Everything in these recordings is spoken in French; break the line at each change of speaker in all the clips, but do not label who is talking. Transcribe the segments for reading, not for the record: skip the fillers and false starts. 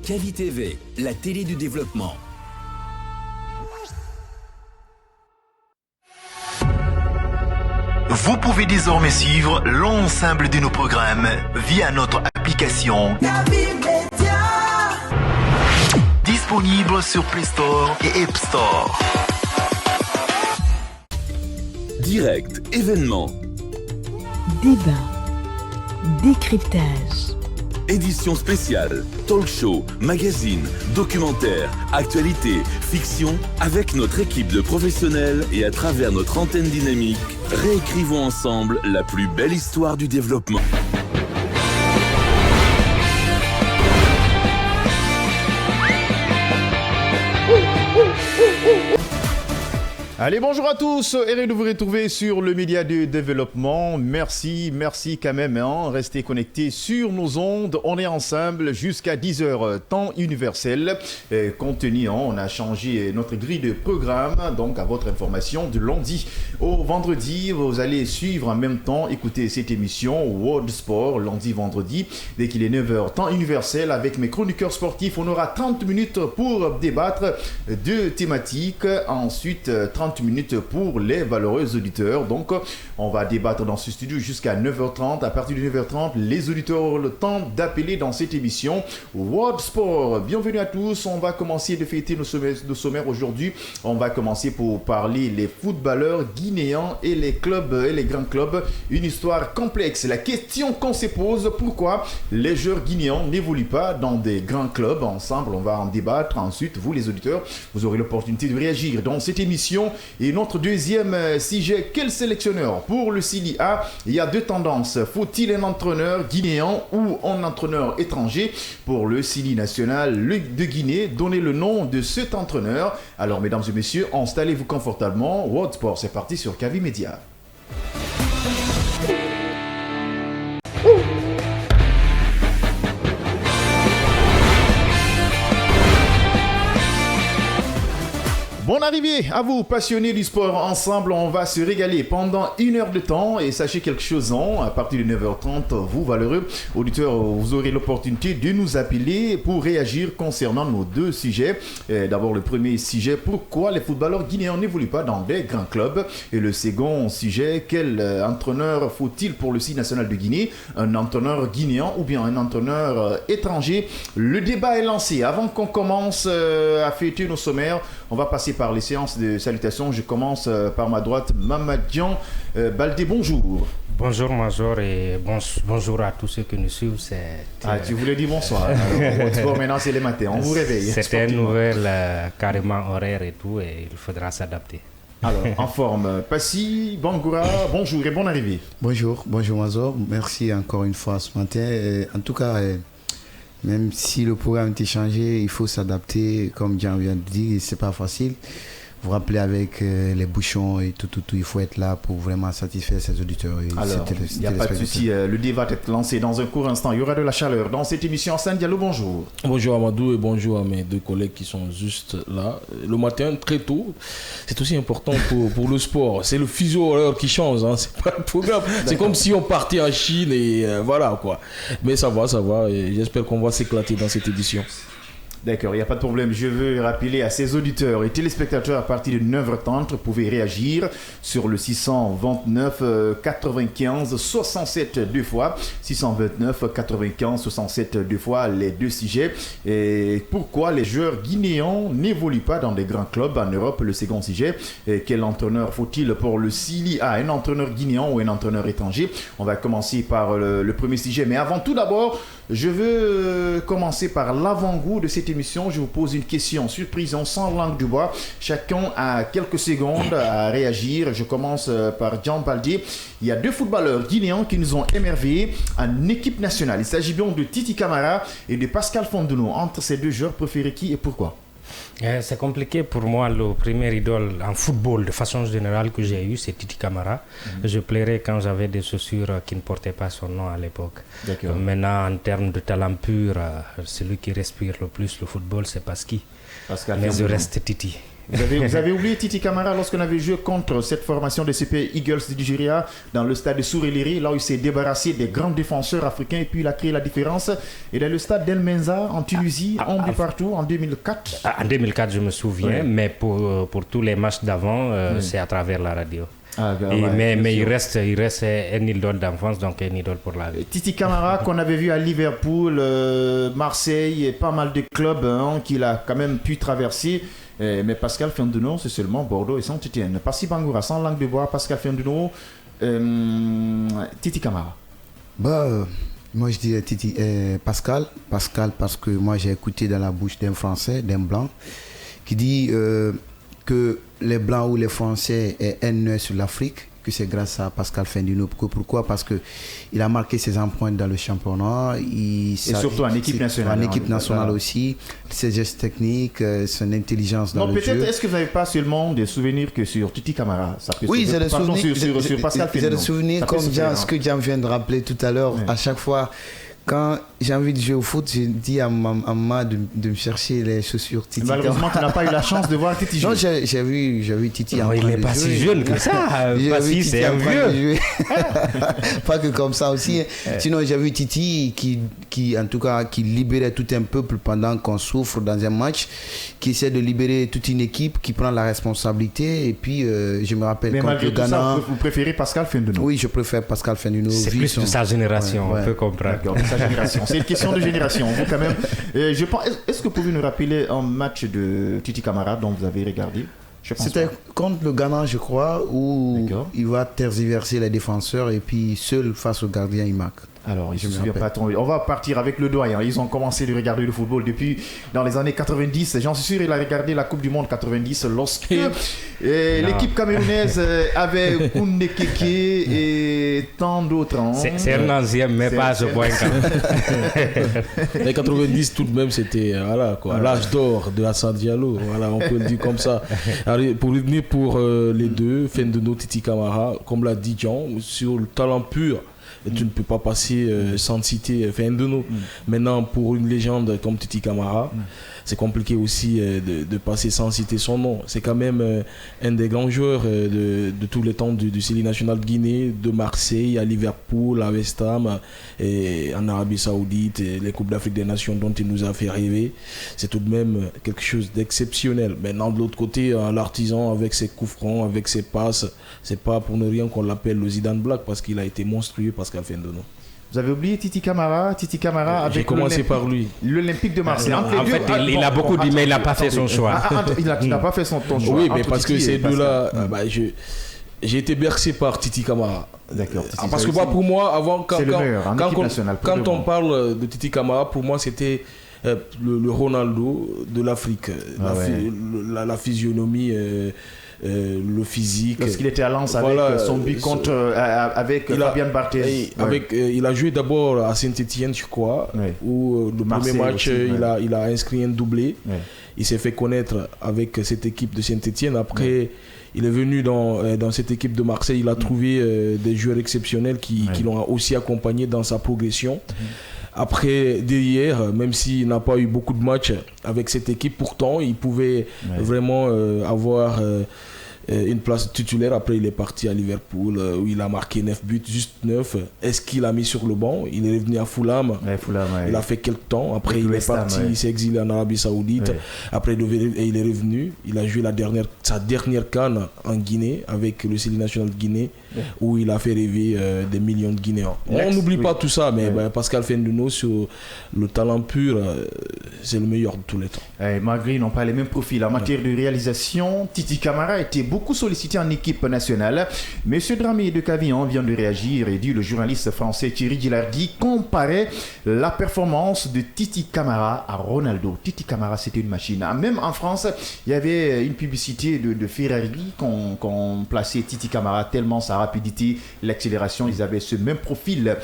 Kavi TV, la télé du développement.
Vous pouvez désormais suivre l'ensemble de nos programmes via notre application Kavi Media, disponible sur Play Store et App Store.
Direct, événement,
débat, décryptage,
édition spéciale, talk show, magazine, documentaire, actualité, fiction. Avec notre équipe de professionnels et à travers notre antenne dynamique, réécrivons ensemble la plus belle histoire du développement.
Allez, bonjour à tous, heureux de vous retrouver sur le média de développement. Merci quand même, restez connectés sur nos ondes. On est ensemble jusqu'à 10h, temps universel. Compte tenu, on a changé notre grille de programme, donc à votre information, de lundi au vendredi. Vous allez suivre en même temps, écouter cette émission World Sport, lundi, vendredi, dès qu'il est 9h, temps universel, avec mes chroniqueurs sportifs. On aura 30 minutes pour débattre de thématiques, ensuite 30 minutes pour les valeureux auditeurs. Donc, on va débattre dans ce studio jusqu'à 9h30. À partir de 9h30, les auditeurs auront le temps d'appeler dans cette émission World Sport. Bienvenue à tous. On va commencer de fêter nos sommaires aujourd'hui. On va commencer pour parler les footballeurs guinéens et les clubs et les grands clubs. Une histoire complexe. La question qu'on se pose, pourquoi les joueurs guinéens n'évoluent pas dans des grands clubs? Ensemble, on va en débattre. Ensuite, vous les auditeurs, vous aurez l'opportunité de réagir dans cette émission. Et notre deuxième sujet, quel sélectionneur pour le Sili A? Il y a deux tendances. Faut-il un entraîneur guinéen ou un entraîneur étranger pour le Sili national de Guinée? Donnez le nom de cet entraîneur. Alors, mesdames et messieurs, installez-vous confortablement. World Sport, c'est parti sur Kavi Media. Bonne arrivée à vous, passionnés du sport. Ensemble, on va se régaler pendant 1 heure de temps. Et sachez quelque chose, à partir de 9h30, vous, valeureux auditeurs, vous aurez l'opportunité de nous appeler pour réagir concernant nos deux sujets. D'abord, le premier sujet, pourquoi les footballeurs guinéens n'évoluent pas dans des grands clubs? Et le second sujet, quel entraîneur faut-il pour le site national de Guinée? Un entraîneur guinéen ou bien un entraîneur étranger? Le débat est lancé. Avant qu'on commence à fêter nos sommaires, on va passer par les séances de salutations. Je commence par ma droite, Mamadian Baldé, bonjour.
Bonjour Major et bonjour à tous ceux qui nous suivent.
Tu voulais dire bonsoir. Alors, maintenant c'est les matins, on vous réveille.
C'était une nouvelle carrément horaire et tout, et il faudra s'adapter.
Alors, en forme, Passy, Bangoura, bonjour et bonne arrivée.
Bonjour Major, merci encore une fois ce matin. En tout cas, même si le programme était changé, il faut s'adapter, comme Jean vient de dire, c'est pas facile. Vous rappelez avec les bouchons et tout, il faut être là pour vraiment satisfaire ses auditeurs.
Alors, il n'y a pas de souci, le débat va être lancé dans un court instant. Il y aura de la chaleur dans cette émission. Hassan Diallo, bonjour.
Bonjour Amadou et bonjour à mes deux collègues qui sont juste là. Le matin, très tôt, c'est aussi important pour le sport. C'est le fuseau horaire qui change, c'est pas le programme. C'est comme si on partait en Chine et voilà quoi. Mais ça va et j'espère qu'on va s'éclater dans cette édition.
D'accord, il n'y a pas de problème. Je veux rappeler à ces auditeurs et téléspectateurs à partir de 9h30, vous pouvez réagir sur le 629 95 67 deux fois. 629 95 67 deux fois, les deux sujets. Et pourquoi les joueurs guinéens n'évoluent pas dans des grands clubs en Europe? Le second sujet, quel entraîneur faut-il pour le Sili A? Un entraîneur guinéen ou un entraîneur étranger? On va commencer par le premier sujet. Mais avant tout d'abord, je veux commencer par l'avant-goût de cette émission. Je vous pose une question surprise sans langue de bois. Chacun a quelques secondes à réagir. Je commence par Jean Baldé. Il y a deux footballeurs guinéens qui nous ont émerveillés en équipe nationale. Il s'agit bien de Titi Camara et de Pascal Fondouno. Entre ces deux joueurs, préférez qui et pourquoi?
C'est compliqué pour moi. Le premier idole en football de façon générale que j'ai eu, c'est Titi Camara. Je plairais quand j'avais des chaussures qui ne portaient pas son nom à l'époque. Maintenant, en termes de talent pur, celui qui respire le plus le football, c'est Pascal. Mais je reste Titi.
Vous avez oublié Titi Camara lorsqu'on avait joué contre cette formation de CP Eagles du Nigeria dans le stade de Soureliri, là où il s'est débarrassé des grands défenseurs africains et puis il a créé la différence. Et dans le stade d'El Menza en Tunisie, on dit partout en 2004.
En 2004, je me souviens, mais pour tous les matchs d'avant, c'est à travers la radio. Mais il reste un idole d'enfance, donc un idole pour la vie.
Titi Camara qu'on avait vu à Liverpool, Marseille et pas mal de clubs qu'il a quand même pu traverser. Mais Pascal Fendouno, c'est seulement Bordeaux et Saint-Étienne. Passi Bangoura, sans langue de bois, Pascal Fendouno, Titi Camara.
Moi je dirais Pascal, parce que moi j'ai écouté dans la bouche d'un Français, d'un Blanc, qui dit que les Blancs ou les Français est haineux sur l'Afrique, que c'est grâce à Pascal Fendouno. Pourquoi? Parce qu'il a marqué ses empreintes dans le championnat. Et
surtout en équipe nationale.
En équipe nationale aussi. Ses gestes techniques, son intelligence dans le jeu.
Peut-être, est-ce que vous n'avez pas seulement des souvenirs que sur Titi Camara?
Oui, j'ai des souvenirs.
Sur Pascal Fendouno.
J'ai des souvenirs comme ce que Jean vient de rappeler tout à l'heure. À chaque fois... Quand j'ai envie de jouer au foot, je dis à maman de me chercher les chaussures Titi.
Malheureusement, tu n'as pas eu la chance de voir Titi jouer.
Non, j'ai vu Titi en train de jouer.
Il n'est pas si jeune que ça. C'est un vieux.
Pas que comme ça aussi. Sinon, j'ai vu Titi qui, en tout cas, qui libérait tout un peuple pendant qu'on souffre dans un match, qui essaie de libérer toute une équipe, qui prend la responsabilité. Et puis, je me rappelle
mais
contre le Ghana.
Ça, vous préférez Pascal Fendouno?
Oui, je préfère Pascal Fendouno.
C'est plus de sa génération, on peut comprendre.
C'est une question de génération. Vous quand même. Je pense. Est-ce que vous pouvez nous rappeler un match de Titi Camara dont vous avez regardé?
C'était contre le Ghana, je crois, où il va tergiverser les défenseurs et puis seul face au gardien, il marque.
Alors, je me souviens pas trop. On va partir avec le doyen. Ils ont commencé de regarder le football depuis dans les années 90. J'en suis sûr, il a regardé la Coupe du Monde 90 lorsque l'équipe camerounaise avait Koundé Keke et tant d'autres.
C'est un ancien, mais pas à ce point quand même.
Les 90 tout de même, c'était l'âge d'or de Hassan Diallo. Voilà, on peut le dire comme ça. Alors, pour revenir pour les deux, Fendouno, Titi Camara, comme l'a dit Jean, sur le talent pur. Et tu ne peux pas passer sans citer Fendouno. Maintenant, pour une légende comme Titi Camara, c'est compliqué aussi de passer sans citer son nom. C'est quand même un des grands joueurs de tous les temps du Série nationale de Guinée, de Marseille à Liverpool, à West Ham, et en Arabie Saoudite, et les Coupes d'Afrique des Nations dont il nous a fait rêver. C'est tout de même quelque chose d'exceptionnel. Maintenant, de l'autre côté, l'artisan avec ses coups francs, avec ses passes, c'est pas pour ne rien qu'on l'appelle le Zidane Black, parce qu'il a été monstrueux, Pascal Fendouno.
Vous avez oublié Titi Camara avec
j'ai commencé par lui.
L'Olympique de Marseille.
En fait, il a beaucoup dit, mais il n'a pas fait son choix.
Il n'a pas fait son choix.
Oui, mais parce que ces deux-là, j'ai été bercé par Titi Camara.
D'accord.
Parce que pour moi, avant, quand on parle de Titi Camara, pour moi, c'était le Ronaldo de l'Afrique. La physionomie. Le physique.
Lorsqu'il était à Lens avec son but contre avec Fabian Barthez.
Il a joué d'abord à Saint-Étienne, je crois, où le premier match, aussi, il a inscrit un doublé. Il s'est fait connaître avec cette équipe de Saint-Étienne. Après, il est venu dans cette équipe de Marseille. Il a trouvé des joueurs exceptionnels qui l'ont aussi accompagné dans sa progression. Après, derrière, même s'il n'a pas eu beaucoup de matchs avec cette équipe, pourtant, il pouvait vraiment avoir une place titulaire. Après, il est parti à Liverpool où il a marqué 9 buts, juste 9. Est-ce qu'il a mis sur le banc? Il est revenu à Fulham. Il a fait quelques temps. Après, il est parti, il s'est exilé en Arabie Saoudite. Après, il est revenu. Il a joué sa dernière CAN en Guinée avec le Série national de Guinée où il a fait rêver des millions de Guinéens. On n'oublie pas tout ça, mais Pascal Fendouno, sur le talent pur, c'est le meilleur de tous les temps.
Malgré ils n'ont pas les mêmes profils. En matière de réalisation, Titi Camara était beaucoup sollicité en équipe nationale. Monsieur Dramé de Cavillon vient de réagir et dit le journaliste français Thierry Gilardi comparait la performance de Titi Camara à Ronaldo. Titi Camara, c'était une machine. Même en France, il y avait une publicité de Ferrari qu'on plaçait Titi Camara tellement ça rapidité, l'accélération, ils avaient ce même profil,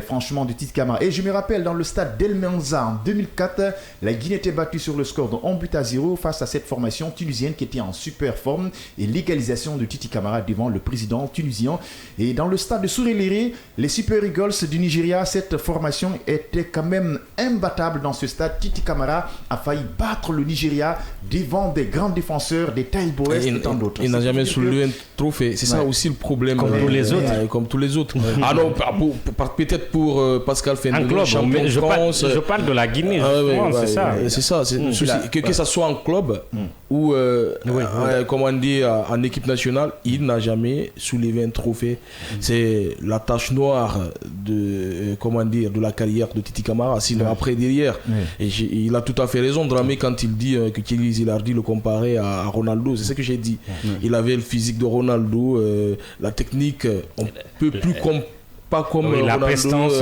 franchement, de Titi Camara. Et je me rappelle, dans le stade d'El Menza en 2004, la Guinée était battue sur le score de 1-0 face à cette formation tunisienne qui était en super forme, et l'égalisation de Titi Camara devant le président tunisien. Et dans le stade de Surulere, les Super Eagles du Nigeria, cette formation était quand même imbattable dans ce stade. Titi Camara a failli battre le Nigeria devant des grands défenseurs, des Taï Boès et tant d'autres.
Il n'a jamais soulevé un trophée. C'est ça aussi le problème.
Comme tous les autres.
Comme tous les autres. Ah non, peut-être pour Pascal Fendouno, champion de France.
Je parle de la Guinée, c'est ça.
C'est ça. Que ça soit en club ou comment on dit, en équipe nationale, il n'a jamais soulevé un trophée. C'est la tache noire de la carrière de Titi Camara. Sinon après derrière, et il a tout à fait raison Dramé quand il dit que Thierry Zilardi le comparait à Ronaldo. C'est ce que j'ai dit. Il avait le physique de Ronaldo, la technique on peut plus pas comme
la prestance,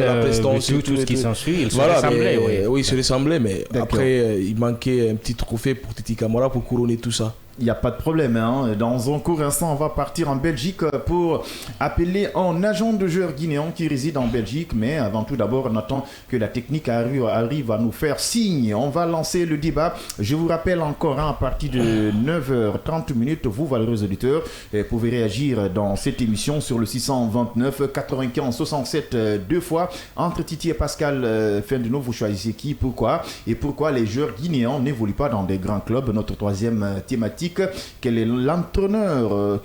tout
ce qui s'ensuit, il se ressemblait.
Oui, il se ressemblait, mais après il manquait un petit trophée pour Titi Camara pour couronner tout ça.
Il n'y a pas de problème. Dans un court instant, on va partir en Belgique pour appeler un agent de joueur guinéen qui réside en Belgique. Mais avant tout, d'abord, on attend que la technique arrive à nous faire signe. On va lancer le débat. Je vous rappelle encore, à partir de 9h30, vous, valeureux auditeurs, pouvez réagir dans cette émission sur le 629 95 67 deux fois. Entre Titi et Pascal Fendouno, vous choisissez qui, pourquoi, et pourquoi les joueurs guinéens n'évoluent pas dans des grands clubs. Notre troisième thématique. Quel est l'entraîneur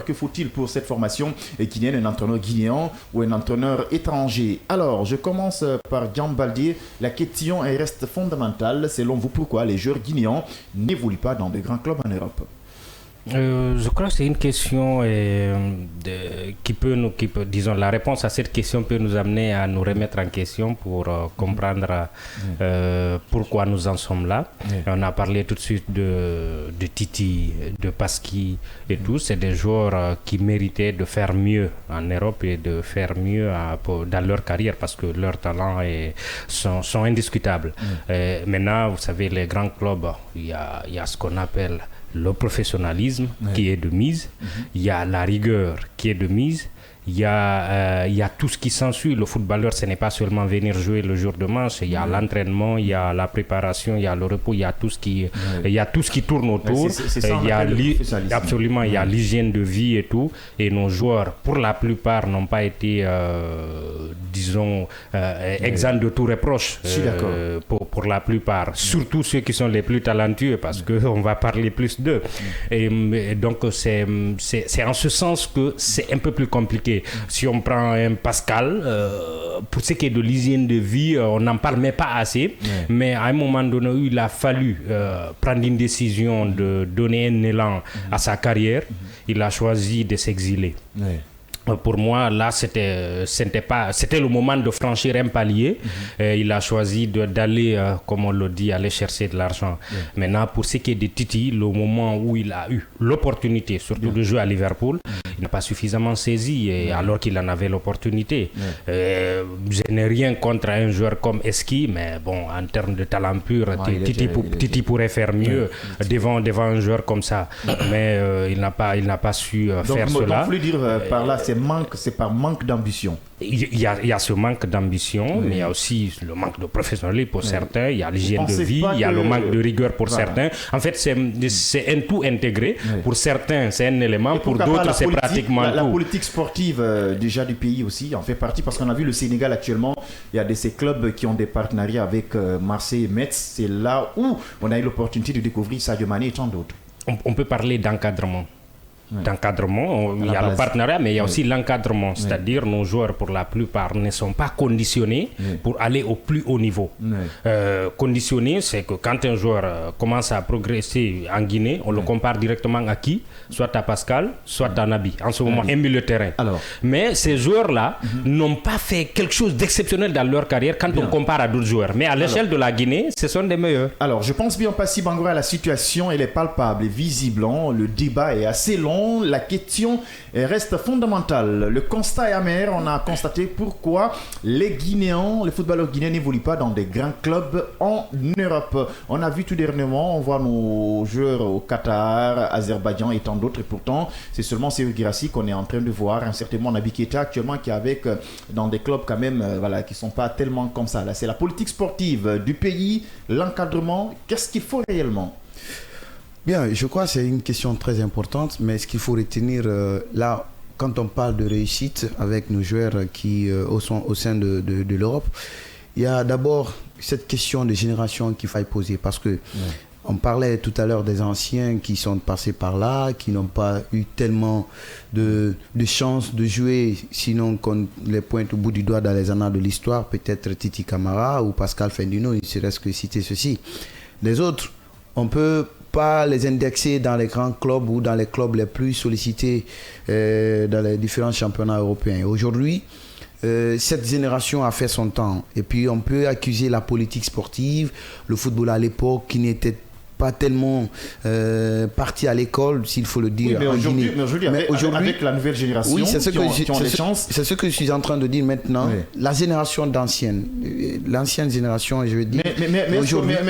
que faut-il pour cette formation guinéenne, un entraîneur guinéen ou un entraîneur étranger? Alors, je commence par Jean Baldier. La question reste fondamentale. Selon vous, pourquoi les joueurs guinéens n'évoluent pas dans de grands clubs en Europe?
Je crois que c'est une question disons, la réponse à cette question peut nous amener à nous remettre en question pour comprendre pourquoi nous en sommes là. On a parlé tout de suite de Titi, de Pasqui et tout. C'est des joueurs qui méritaient de faire mieux en Europe et de faire mieux dans leur carrière parce que leurs talents sont indiscutables. Maintenant, vous savez, les grands clubs, il y a ce qu'on appelle le professionnalisme qui est de mise, il y a la rigueur qui est de mise, il y a tout ce qui s'ensuit. Le footballeur, ce n'est pas seulement venir jouer le jour de match, il y a l'entraînement, il y a la préparation, il y a le repos, il y a tout ce qui tourne autour. Il y a absolument, il y a l'hygiène de vie et tout. Et nos joueurs, pour la plupart, n'ont pas été, disons, exempts de tout reproche. Pour la plupart, surtout ceux qui sont les plus talentueux, parce qu'on va parler plus d'eux. Et donc, c'est en ce sens que c'est un peu plus compliqué. Si on prend un Pascal, pour ce qui est de l'hygiène de vie, on n'en parle même pas assez. Mais à un moment donné, il a fallu prendre une décision de donner un élan à sa carrière. Il a choisi de s'exiler. Pour moi, là, c'était le moment de franchir un palier. Il a choisi d'aller, comme on le dit, aller chercher de l'argent. Maintenant, pour ce qui est de Titi, le moment où il a eu l'opportunité, surtout de jouer à Liverpool, il n'a pas suffisamment saisi, alors qu'il en avait l'opportunité. Je n'ai rien contre un joueur comme Eski, mais bon, en termes de talent pur, Titi pourrait faire mieux devant un joueur comme ça. Mais il n'a pas su faire cela. Donc, vous voulez dire
par là, c'est par manque d'ambition.
Il y a ce manque d'ambition, mais il y a aussi le manque de professionnalisme pour certains, il y a l'hygiène de vie, il y a le manque de rigueur pour certains. En fait, c'est un tout intégré. Pour certains, c'est un élément, pour d'autres, c'est pratiquement tout.
La politique sportive déjà du pays aussi en fait partie, parce qu'on a vu le Sénégal actuellement, il y a de ces clubs qui ont des partenariats avec Marseille et Metz. C'est là où on a eu l'opportunité de découvrir Sadio Mané et tant d'autres.
On peut parler d'encadrement. D'encadrement, il y a le partenariat, mais il y a aussi l'encadrement, c'est-à-dire nos joueurs pour la plupart ne sont pas conditionnés pour aller au plus haut niveau. Conditionné, c'est que quand un joueur commence à progresser en Guinée, on le compare directement à qui? Soit à Pascal, soit à Nabi, en ce moment un milieu de terrain. Mais ces joueurs-là n'ont pas fait quelque chose d'exceptionnel dans leur carrière quand on compare à d'autres joueurs. Mais à l'échelle de la Guinée, ce sont des meilleurs.
Alors, je pense bien, Passy Bangoura, la situation elle est palpable et visible. Le débat est assez long. Guinéens, la question reste fondamentale. Le constat est amer. On a constaté pourquoi les footballeurs guinéens n'évoluent pas dans des grands clubs en Europe. On a vu tout dernièrement, on voit nos joueurs au Qatar, Azerbaïdjan et tant d'autres. Et pourtant, c'est seulement Seydou Guirassy qu'on est en train de voir. Certainement, Naby Keita actuellement qui est avec dans des clubs quand même qui ne sont pas tellement comme ça. Là, c'est la politique sportive du pays, l'encadrement. Qu'est-ce qu'il faut réellement?
Bien, je crois que c'est une question très importante, mais ce qu'il faut retenir là, quand on parle de réussite avec nos joueurs qui sont au sein de l'Europe, il y a d'abord cette question de génération qu'il faille poser parce que on parlait tout à l'heure des anciens qui sont passés par là, qui n'ont pas eu tellement de chance de jouer, sinon qu'on les pointe au bout du doigt dans les annales de l'histoire, peut-être Titi Camara ou Pascal Fendino, il ne reste que citer ceci. Les autres, on peut pas les indexer dans les grands clubs ou dans les clubs les plus sollicités dans les différents championnats européens. Aujourd'hui, cette génération a fait son temps et puis on peut accuser la politique sportive, le football à l'époque qui n'était pas tellement parti à l'école, s'il faut le dire.
Oui, mais aujourd'hui, avec la nouvelle génération,
oui, c'est ce
que
je suis en train de dire maintenant. Oui. La génération l'ancienne génération, je veux dire.
Mais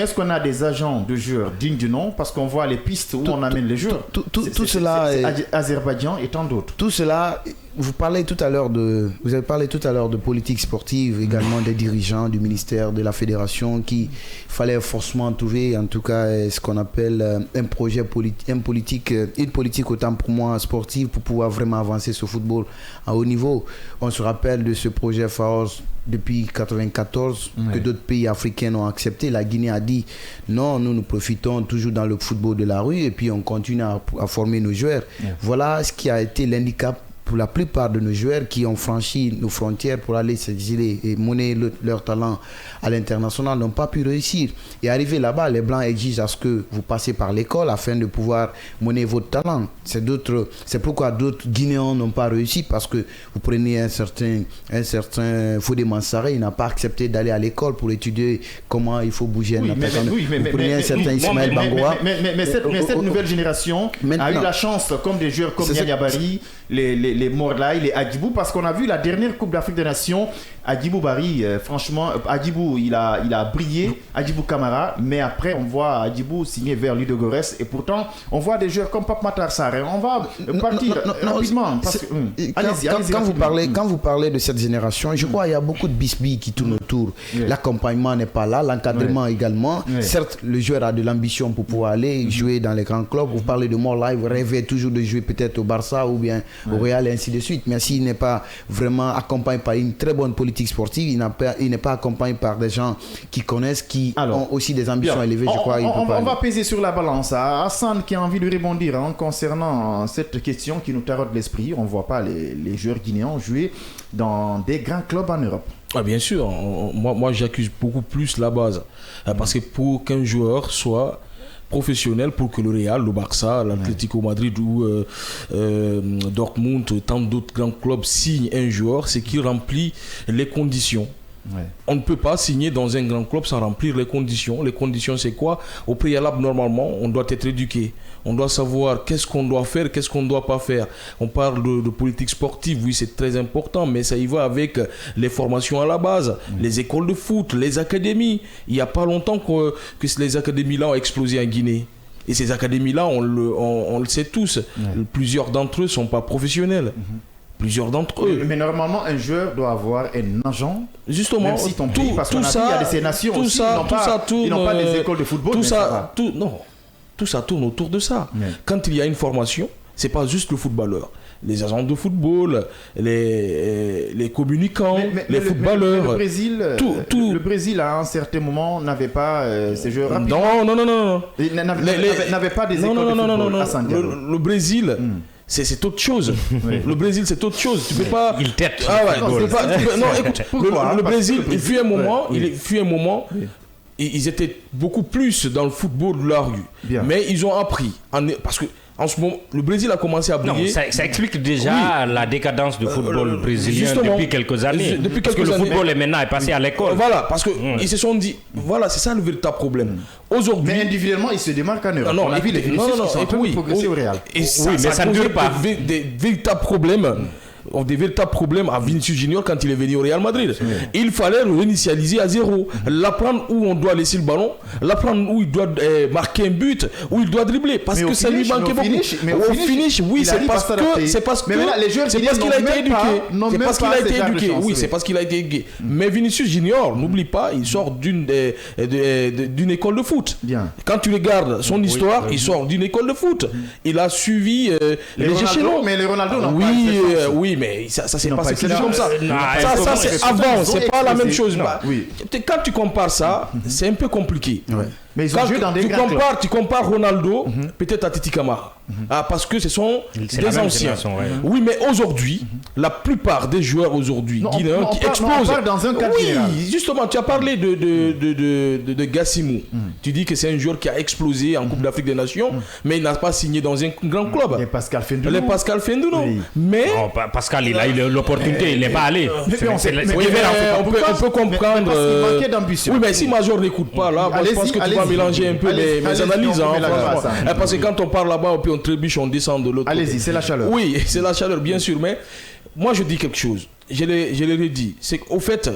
est-ce qu'on a des agents de joueurs dignes du nom? Parce qu'on voit les pistes où on amène les joueurs.
Tout cela,
Azerbaïdjan et tant d'autres.
Tout cela. Vous avez parlé tout à l'heure de politique sportive, également des dirigeants du ministère, de la fédération, qu'il fallait forcément trouver, en tout cas, ce qu'on appelle un projet une politique autant pour moi sportive pour pouvoir vraiment avancer ce football à haut niveau. On se rappelle de ce projet FAOS depuis 1994 que d'autres pays africains ont accepté. La Guinée a dit non, nous profitons toujours dans le football de la rue et puis on continue à former nos joueurs. Voilà ce qui a été l'handicap pour la plupart de nos joueurs qui ont franchi nos frontières pour aller s'exiler et monnayer leur talent à l'international n'ont pas pu réussir. Et arrivé là-bas, les Blancs exigent à ce que vous passez par l'école afin de pouvoir monnayer votre talent. C'est pourquoi d'autres Guinéens n'ont pas réussi parce que vous prenez un certain Fodé Mansaré, il n'a pas accepté d'aller à l'école pour étudier comment il faut bouger un attaquant. Vous prenez un certain Ismaël Bangoua.
Mais cette nouvelle génération a eu la chance, comme des joueurs comme Yaya Bari, les Morlaï, les Adjibou, parce qu'on a vu la dernière Coupe d'Afrique des Nations, Adjibou Bari, franchement, Adjibou, il a brillé, Adjibou Camara, mais après on voit Adjibou signer vers Ludogorets et pourtant on voit des joueurs comme Pape Matar Sarr. On va partir rapidement.
Quand vous parlez de cette génération, je crois qu'il y a beaucoup de bisbilles qui tournent autour. L'accompagnement n'est pas là, l'encadrement également. Certes, le joueur a de l'ambition pour pouvoir aller jouer dans les grands clubs. Vous parlez de Morlaï, vous rêvez toujours de jouer peut-être au Barça ou bien au Real et ainsi de suite. Mais s'il n'est pas vraiment accompagné par une très bonne politique sportive, il n'est pas accompagné par des gens qui connaissent, qui ont aussi des ambitions élevées, je crois.
On va peser sur la balance. Hassan qui a envie de rebondir concernant cette question qui nous taraude l'esprit. On ne voit pas les joueurs guinéens jouer dans des grands clubs en Europe.
Ah, bien sûr, moi j'accuse beaucoup plus la base. Parce que pour qu'un joueur soit professionnel, pour que le Real, le Barça, l'Atlético Madrid ou Dortmund, tant d'autres grands clubs signent un joueur, c'est qu'il remplit les conditions. On ne peut pas signer dans un grand club sans remplir les conditions. Les conditions, c'est quoi? Au préalable, normalement, on doit être éduqué. On doit savoir qu'est-ce qu'on doit faire, qu'est-ce qu'on ne doit pas faire. On parle de politique sportive, oui, c'est très important, mais ça y va avec les formations à la base, les écoles de foot, les académies. Il n'y a pas longtemps que les académies-là ont explosé en Guinée. Et ces académies-là, on le sait tous, plusieurs d'entre eux ne sont pas professionnels. Plusieurs d'entre eux.
Mais normalement, un joueur doit avoir un agent.
Justement,
même si ton pays, parce qu'on a vu, il y a des nations aussi, ils n'ont pas des écoles de football.
Tout ça tourne autour de ça. Quand il y a une formation, c'est pas juste le footballeur. Les agents de football, les communicants, les footballeurs.
Le Brésil, le Brésil à un certain moment n'avait pas ces joueurs rapides.
Non.
N'avait pas des écoles de football.
Le Brésil. C'est autre chose. Le Brésil, c'est autre chose. Tu peux pas.
Il tête.
Non, écoute. Le Brésil, il fut un moment. Ils étaient beaucoup plus dans le football de la rue. Mais ils ont appris. Parce que En ce moment, le Brésil a commencé à briller.
Non, ça explique déjà la décadence du football brésilien depuis quelques années. Parce que le football est maintenant passé à l'école.
Voilà, parce qu'ils se sont dit, voilà, c'est ça le véritable problème. Aujourd'hui,
mais individuellement, ils se démarquent en Europe.
On a vu les Vinicius qui sont en train de progresser au Real. Et ça, mais ça ne dure pas. Des véritables problèmes à Vinicius Junior quand il est venu au Real Madrid. Il fallait le réinitialiser à zéro, l'apprendre où on doit laisser le ballon, l'apprendre où il doit marquer un but, où il doit dribbler, parce que ça lui manquait beaucoup. Mais au finish, oui, c'est parce qu'il a été éduqué. C'est parce qu'il a été éduqué. Oui, c'est parce qu'il a été éduqué. Mais Vinicius Junior, n'oublie pas, il sort d'une école de foot. Quand tu regardes son histoire, il sort d'une école de foot. Il a suivi les échelons.
Mais les Ronaldo n'ont pas.
Oui, mais ça c'est pas comme ça. Ça c'est avant, c'est pas la même chose. Quand tu compares ça, c'est un peu compliqué.
Mais ils ont joué dans des grands clubs.
Tu compares Ronaldo, peut-être à Titi Camara. Parce que ce sont des anciens. Oui, mais aujourd'hui, la plupart des joueurs aujourd'hui guinéens qui explosent.
Dans un cadre général.
Justement, tu as parlé de Gassimou. Tu dis que c'est un joueur qui a explosé en Coupe d'Afrique des Nations, mais il n'a pas signé dans un grand club.
Les Pascal Fendouno.
Mais
Pascal, il a eu l'opportunité, il n'est pas allé.
On peut comprendre.
Il manquait d'ambition.
Oui, mais si Major n'écoute pas là, je pense que tu vas mélanger un peu mes analyses. Parce que quand on parle là-bas, puis on trébuche, on descend de l'autre côté.
Allez-y, c'est la chaleur.
Oui, c'est la chaleur, bien sûr, mais moi je dis quelque chose. Je l'ai dit, c'est qu'au fait,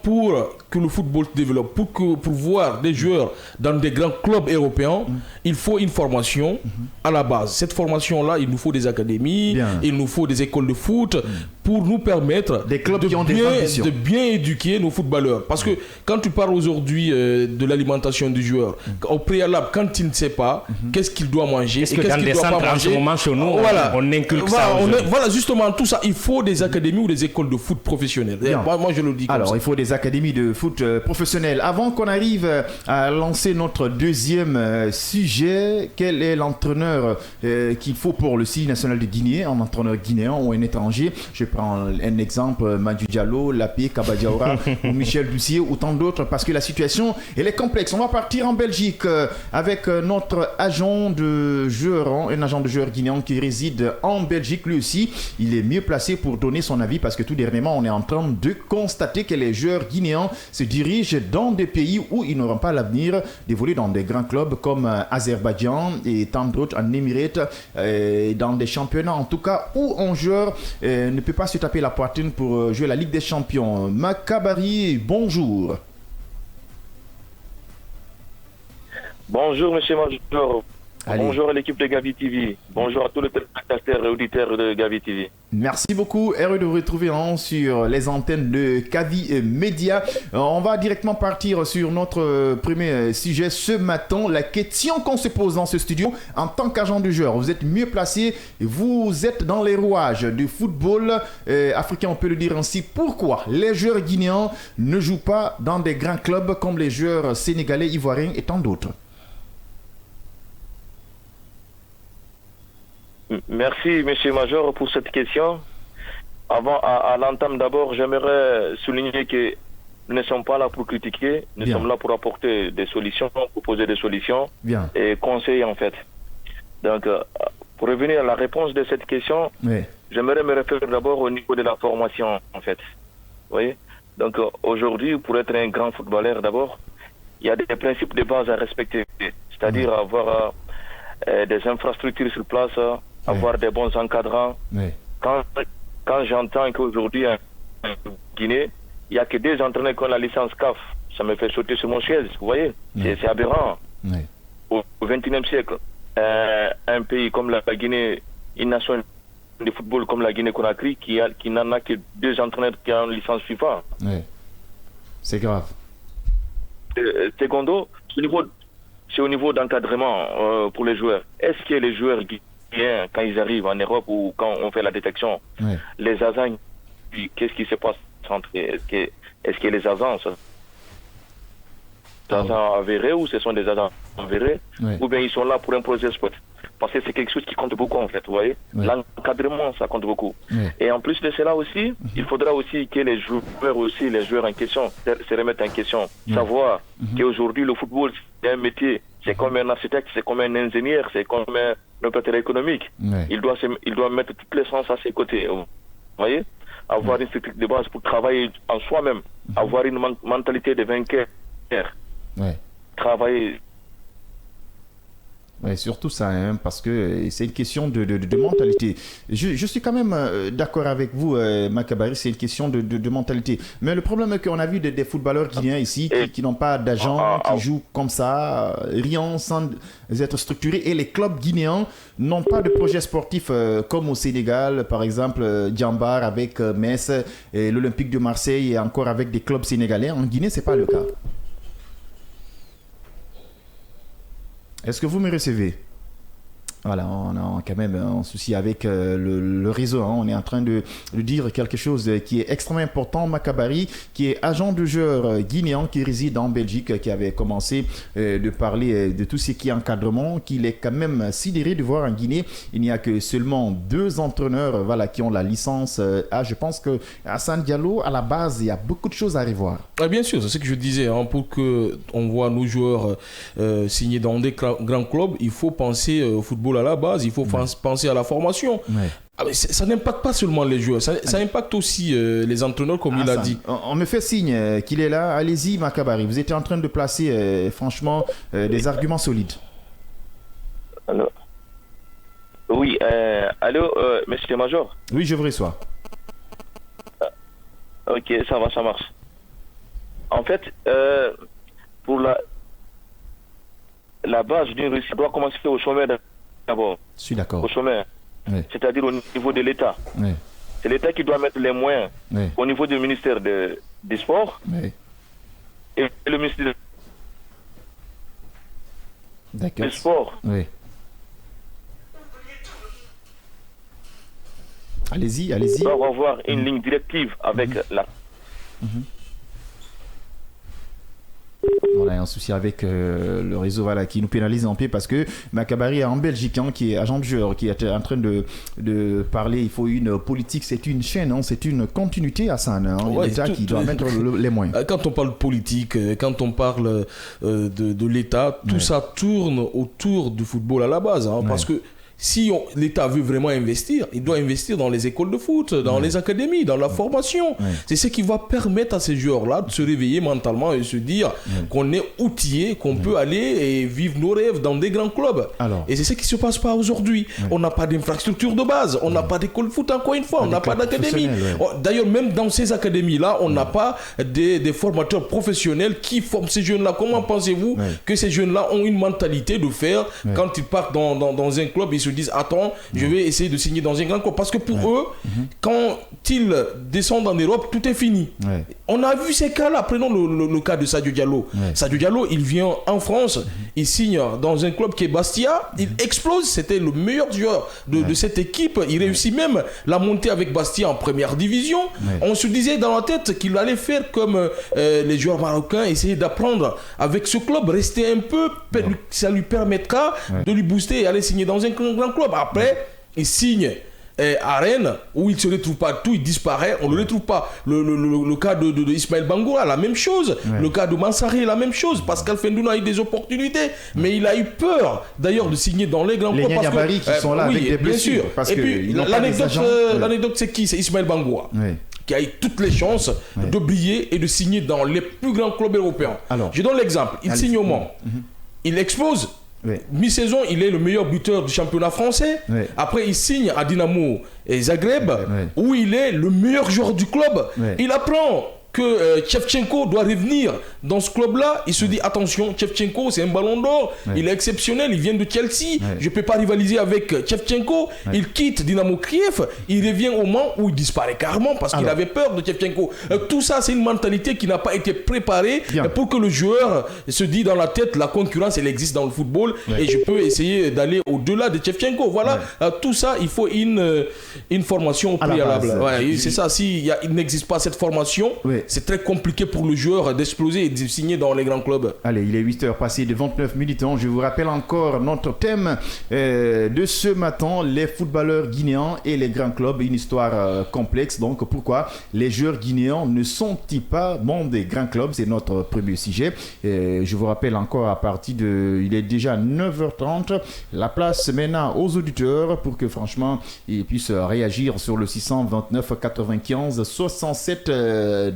pour que le football se développe, pour voir des joueurs dans des grands clubs européens, il faut une formation à la base. Cette formation-là, il nous faut des académies, il nous faut des écoles de foot pour nous permettre de bien éduquer nos footballeurs. Parce que quand tu parles aujourd'hui de l'alimentation du joueur, au préalable, quand il ne sait pas qu'est-ce qu'il doit manger,
et qu'est-ce qu'il ne doit pas manger, en ce moment chez nous, on inculque ça.
Voilà, justement, tout ça, il faut des académies ou des écoles de foot professionnelles. Moi, je le dis comme ça.
Alors, il faut des académies de foot professionnelles. Avant qu'on arrive à lancer notre deuxième sujet, quel est l'entraîneur qu'il faut pour le CI national de Guinée, un entraîneur guinéen ou un étranger? Je prends un exemple, Madu Diallo, Lapé, Kabadiaora ou Michel Doucier ou tant d'autres, parce que la situation, elle est complexe. On va partir en Belgique avec notre agent de joueur, un agent de joueur guinéen qui réside en Belgique. Lui aussi, il est mieux placé pour donner son avis, parce que tout dernièrement, on est en train de constater que les joueurs guinéens se dirigent dans des pays où ils n'auront pas l'avenir d'évoluer dans des grands clubs comme Azerbaïdjan et tant d'autres en Émirats, dans des championnats en tout cas où un joueur ne peut pas se taper la poitrine pour jouer la Ligue des Champions. Makabari, bonjour.
Bonjour monsieur Major. Bonjour à l'équipe de Gavi TV. Bonjour à tous les téléspectateurs et auditeurs de Gavi TV.
Merci beaucoup. Heureux de vous retrouver sur les antennes de Gavi Média. On va directement partir sur notre premier sujet ce matin. La question qu'on se pose dans ce studio, en tant qu'agent de joueur, vous êtes mieux placé, vous êtes dans les rouages du football africain, on peut le dire ainsi. Pourquoi les joueurs guinéens ne jouent pas dans des grands clubs comme les joueurs sénégalais, ivoiriens et tant d'autres?
Merci, monsieur Major, pour cette question. Avant, à l'entame d'abord, j'aimerais souligner que nous ne sommes pas là pour critiquer, nous sommes là pour apporter des solutions, proposer des solutions et conseiller en fait. Donc, pour revenir à la réponse de cette question, j'aimerais me référer d'abord au niveau de la formation en fait. Vous voyez? Donc, aujourd'hui, pour être un grand footballeur d'abord, il y a des principes de base à respecter, c'est-à-dire avoir des infrastructures sur place, avoir des bons encadrants. Quand j'entends qu'aujourd'hui en Guinée, il n'y a que des entraîneurs qui ont la licence CAF, ça me fait sauter sur mon chaise, vous voyez, c'est aberrant. Au XXIe siècle, un pays comme la Guinée, une nation de football comme la Guinée-Conakry, qui n'en a que 2 entraîneurs qui ont une licence FIFA.
C'est grave.
Secondo, c'est au niveau d'encadrement pour les joueurs. Est-ce que les joueurs guinéens, quand ils arrivent en Europe ou quand on fait la détection, les agents, qu'est-ce qui se passe entre est-ce que les agents avérés ou ce sont des agents avérés ou bien ils sont là pour un projet sport? Parce que c'est quelque chose qui compte beaucoup en fait, vous voyez. L'encadrement, ça compte beaucoup. Et en plus de cela aussi, il faudra aussi que les joueurs en question se remettent en question. Savoir qu'aujourd'hui le football c'est un métier, c'est comme un architecte, c'est comme un ingénieur, c'est comme opérateur économique. Il doit mettre toutes les chances à ses côtés. Vous voyez, avoir une structure de base pour travailler en soi-même, avoir une mentalité de vainqueur. Travailler.
Ouais, surtout ça, hein, parce que c'est une question de mentalité. Je suis quand même d'accord avec vous, Makabary, c'est une question de mentalité. Mais le problème est qu'on a vu des footballeurs guinéens ici qui n'ont pas d'agent, qui jouent comme ça, rien, sans être structurés. Et les clubs guinéens n'ont pas de projet sportif comme au Sénégal, par exemple, Djambar avec Metz, et l'Olympique de Marseille, et encore avec des clubs sénégalais. En Guinée, ce n'est pas le cas. Est-ce que vous me recevez? Voilà, on a quand même un souci avec le réseau. Hein. On est en train de dire quelque chose qui est extrêmement important. Makabary, qui est agent de joueur guinéen qui réside en Belgique, qui avait commencé de parler de tout ce qui est encadrement, qu'il est quand même sidéré de voir en Guinée, il n'y a que seulement 2 entraîneurs qui ont la licence A. Je pense que Hassan Diallo, à la base, il y a beaucoup de choses à revoir.
Ah, bien sûr, c'est ce que je disais. Hein, pour qu'on voit nos joueurs signés dans des grands clubs, il faut penser au football à la base, il faut penser à la formation. Ah, mais ça n'impacte pas seulement les joueurs, ça impacte aussi les entraîneurs, comme il a dit.
On me fait signe qu'il est là. Allez-y, Makabary, vous étiez en train de placer franchement des arguments solides.
Allô. Oui, allô, monsieur Major.
Oui, je vous reçois.
Ok, ça va, ça marche. En fait, pour la base d'une réussite doit commencer au sommet d'abord.
Je suis d'accord.
Au sommet.
Oui.
C'est-à-dire au niveau de l'État.
Oui.
C'est l'État qui doit mettre les moyens au niveau du ministère des Sports et le ministère des Sports.
Oui. Allez-y.
On va avoir une ligne directive avec la...
On a un souci avec le réseau qui nous pénalise en pied parce que Makabary est en Belgique, qui est agent de joueur, qui est en train de parler. Il faut une politique, c'est une chaîne, c'est une continuité à ça. L'État qui doit mettre les moyens.
Quand on parle politique, quand on parle de l'État, tout ça tourne autour du football à la base. Parce que si l'État veut vraiment investir, il doit investir dans les écoles de foot, dans les académies, dans la formation. C'est ce qui va permettre à ces joueurs-là de se réveiller mentalement et se dire qu'on est outillé, qu'on peut aller et vivre nos rêves dans des grands clubs. Et c'est ce qui ne se passe pas aujourd'hui. On n'a pas d'infrastructure de base, on n'a pas d'école de foot encore une fois, on n'a pas d'académie. D'ailleurs, même dans ces académies-là, on n'a pas des formateurs professionnels qui forment ces jeunes-là. Comment pensez-vous que ces jeunes-là ont une mentalité de faire quand ils partent dans un club, ils se disent attends, je vais essayer de signer dans un grand club, parce que pour eux, quand ils descendent en Europe, tout est fini. On a vu ces cas-là. Prenons le cas de Sadio Diallo. Sadio Diallo, il vient en France, il signe dans un club qui est Bastia, il explose, c'était le meilleur joueur de cette équipe, il réussit même la montée avec Bastia en première division. On se disait dans la tête qu'il allait faire comme les joueurs marocains, essayer d'apprendre avec ce club, rester un peu, ça lui permettra de lui booster et aller signer dans un grand club. Après, il signe à Rennes, où il ne se retrouve pas, tout il disparaît, on ne le retrouve pas. Le cas de Ismaël Bangoura, la même chose. Le cas de Mansaré, la même chose. Pascal Fendouna a eu des opportunités, mais il a eu peur d'ailleurs de signer dans les grands clubs.
Les Niabari qui sont là avec des blessures.
Bien sûr. Et puis l'anecdote, c'est qui? C'est Ismaël Bangoura. Qui a eu toutes les chances de briller et de signer dans les plus grands clubs européens. Je donne l'exemple. Il signe au Mans. Il explose. Mi-saison, il est le meilleur buteur du championnat français. Après, il signe à Dynamo et Zagreb, où il est le meilleur joueur du club. Il apprend que Shevchenko doit revenir dans ce club-là. Il se dit attention, Shevchenko, c'est un ballon d'or, il est exceptionnel, il vient de Chelsea, je ne peux pas rivaliser avec Shevchenko. Il quitte Dynamo Kiev, il revient au Mans où il disparaît carrément parce qu'il avait peur de Shevchenko. Tout ça, c'est une mentalité qui n'a pas été préparée pour que le joueur se dise dans la tête, la concurrence, elle existe dans le football et je peux essayer d'aller au-delà de Shevchenko. Voilà, tout ça, il faut une formation préalable. C'est ça, s'il n'existe pas cette formation, c'est très compliqué pour le joueur d'exploser et de signer dans les grands clubs.
Allez, il est 8h passé de 29 minutes. Je vous rappelle encore notre thème de ce matin, les footballeurs guinéens et les grands clubs. Une histoire complexe. Donc, pourquoi les joueurs guinéens ne sont-ils pas bons des grands clubs? C'est notre premier sujet. Je vous rappelle encore à partir de... Il est déjà 9h30. La place maintenant aux auditeurs pour que franchement, ils puissent réagir sur le 629 95 67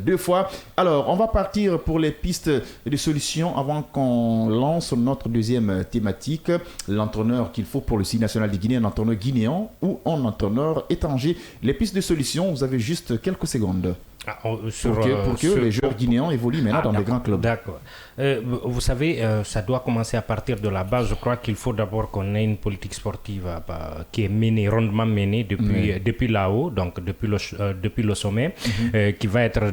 deux fois. Alors, on va partir pour les pistes de solutions avant qu'on lance notre deuxième thématique. L'entraîneur qu'il faut pour le site national de Guinée, un entraîneur guinéen ou un entraîneur étranger. Les pistes de solutions, vous avez juste quelques secondes. Pour que les joueurs guinéens évoluent maintenant dans des grands clubs.
D'accord. Vous savez, ça doit commencer à partir de la base. Je crois qu'il faut d'abord qu'on ait une politique sportive qui est menée, rondement menée depuis là-haut, donc depuis le sommet, qui va être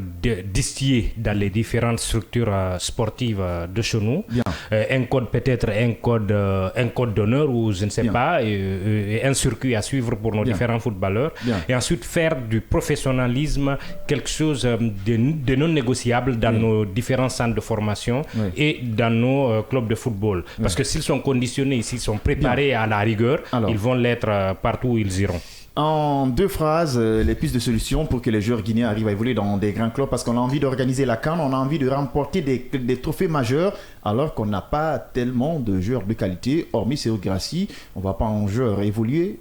distillée dans les différentes structures sportives de chez nous. Un code peut-être, un code d'honneur ou je ne sais pas, et un circuit à suivre pour nos différents footballeurs. Et ensuite faire du professionnalisme quelque chose de non négociable dans nos différents centres de formation et dans nos clubs de football. Parce que s'ils sont conditionnés, s'ils sont préparés à la rigueur, ils vont l'être partout où ils iront.
En deux phrases, les pistes de solutions pour que les joueurs guinéens arrivent à évoluer dans des grands clubs, parce qu'on a envie d'organiser la CAN, on a envie de remporter des trophées majeurs, alors qu'on n'a pas tellement de joueurs de qualité, hormis Céo Gracie. On ne va pas en joueur évoluer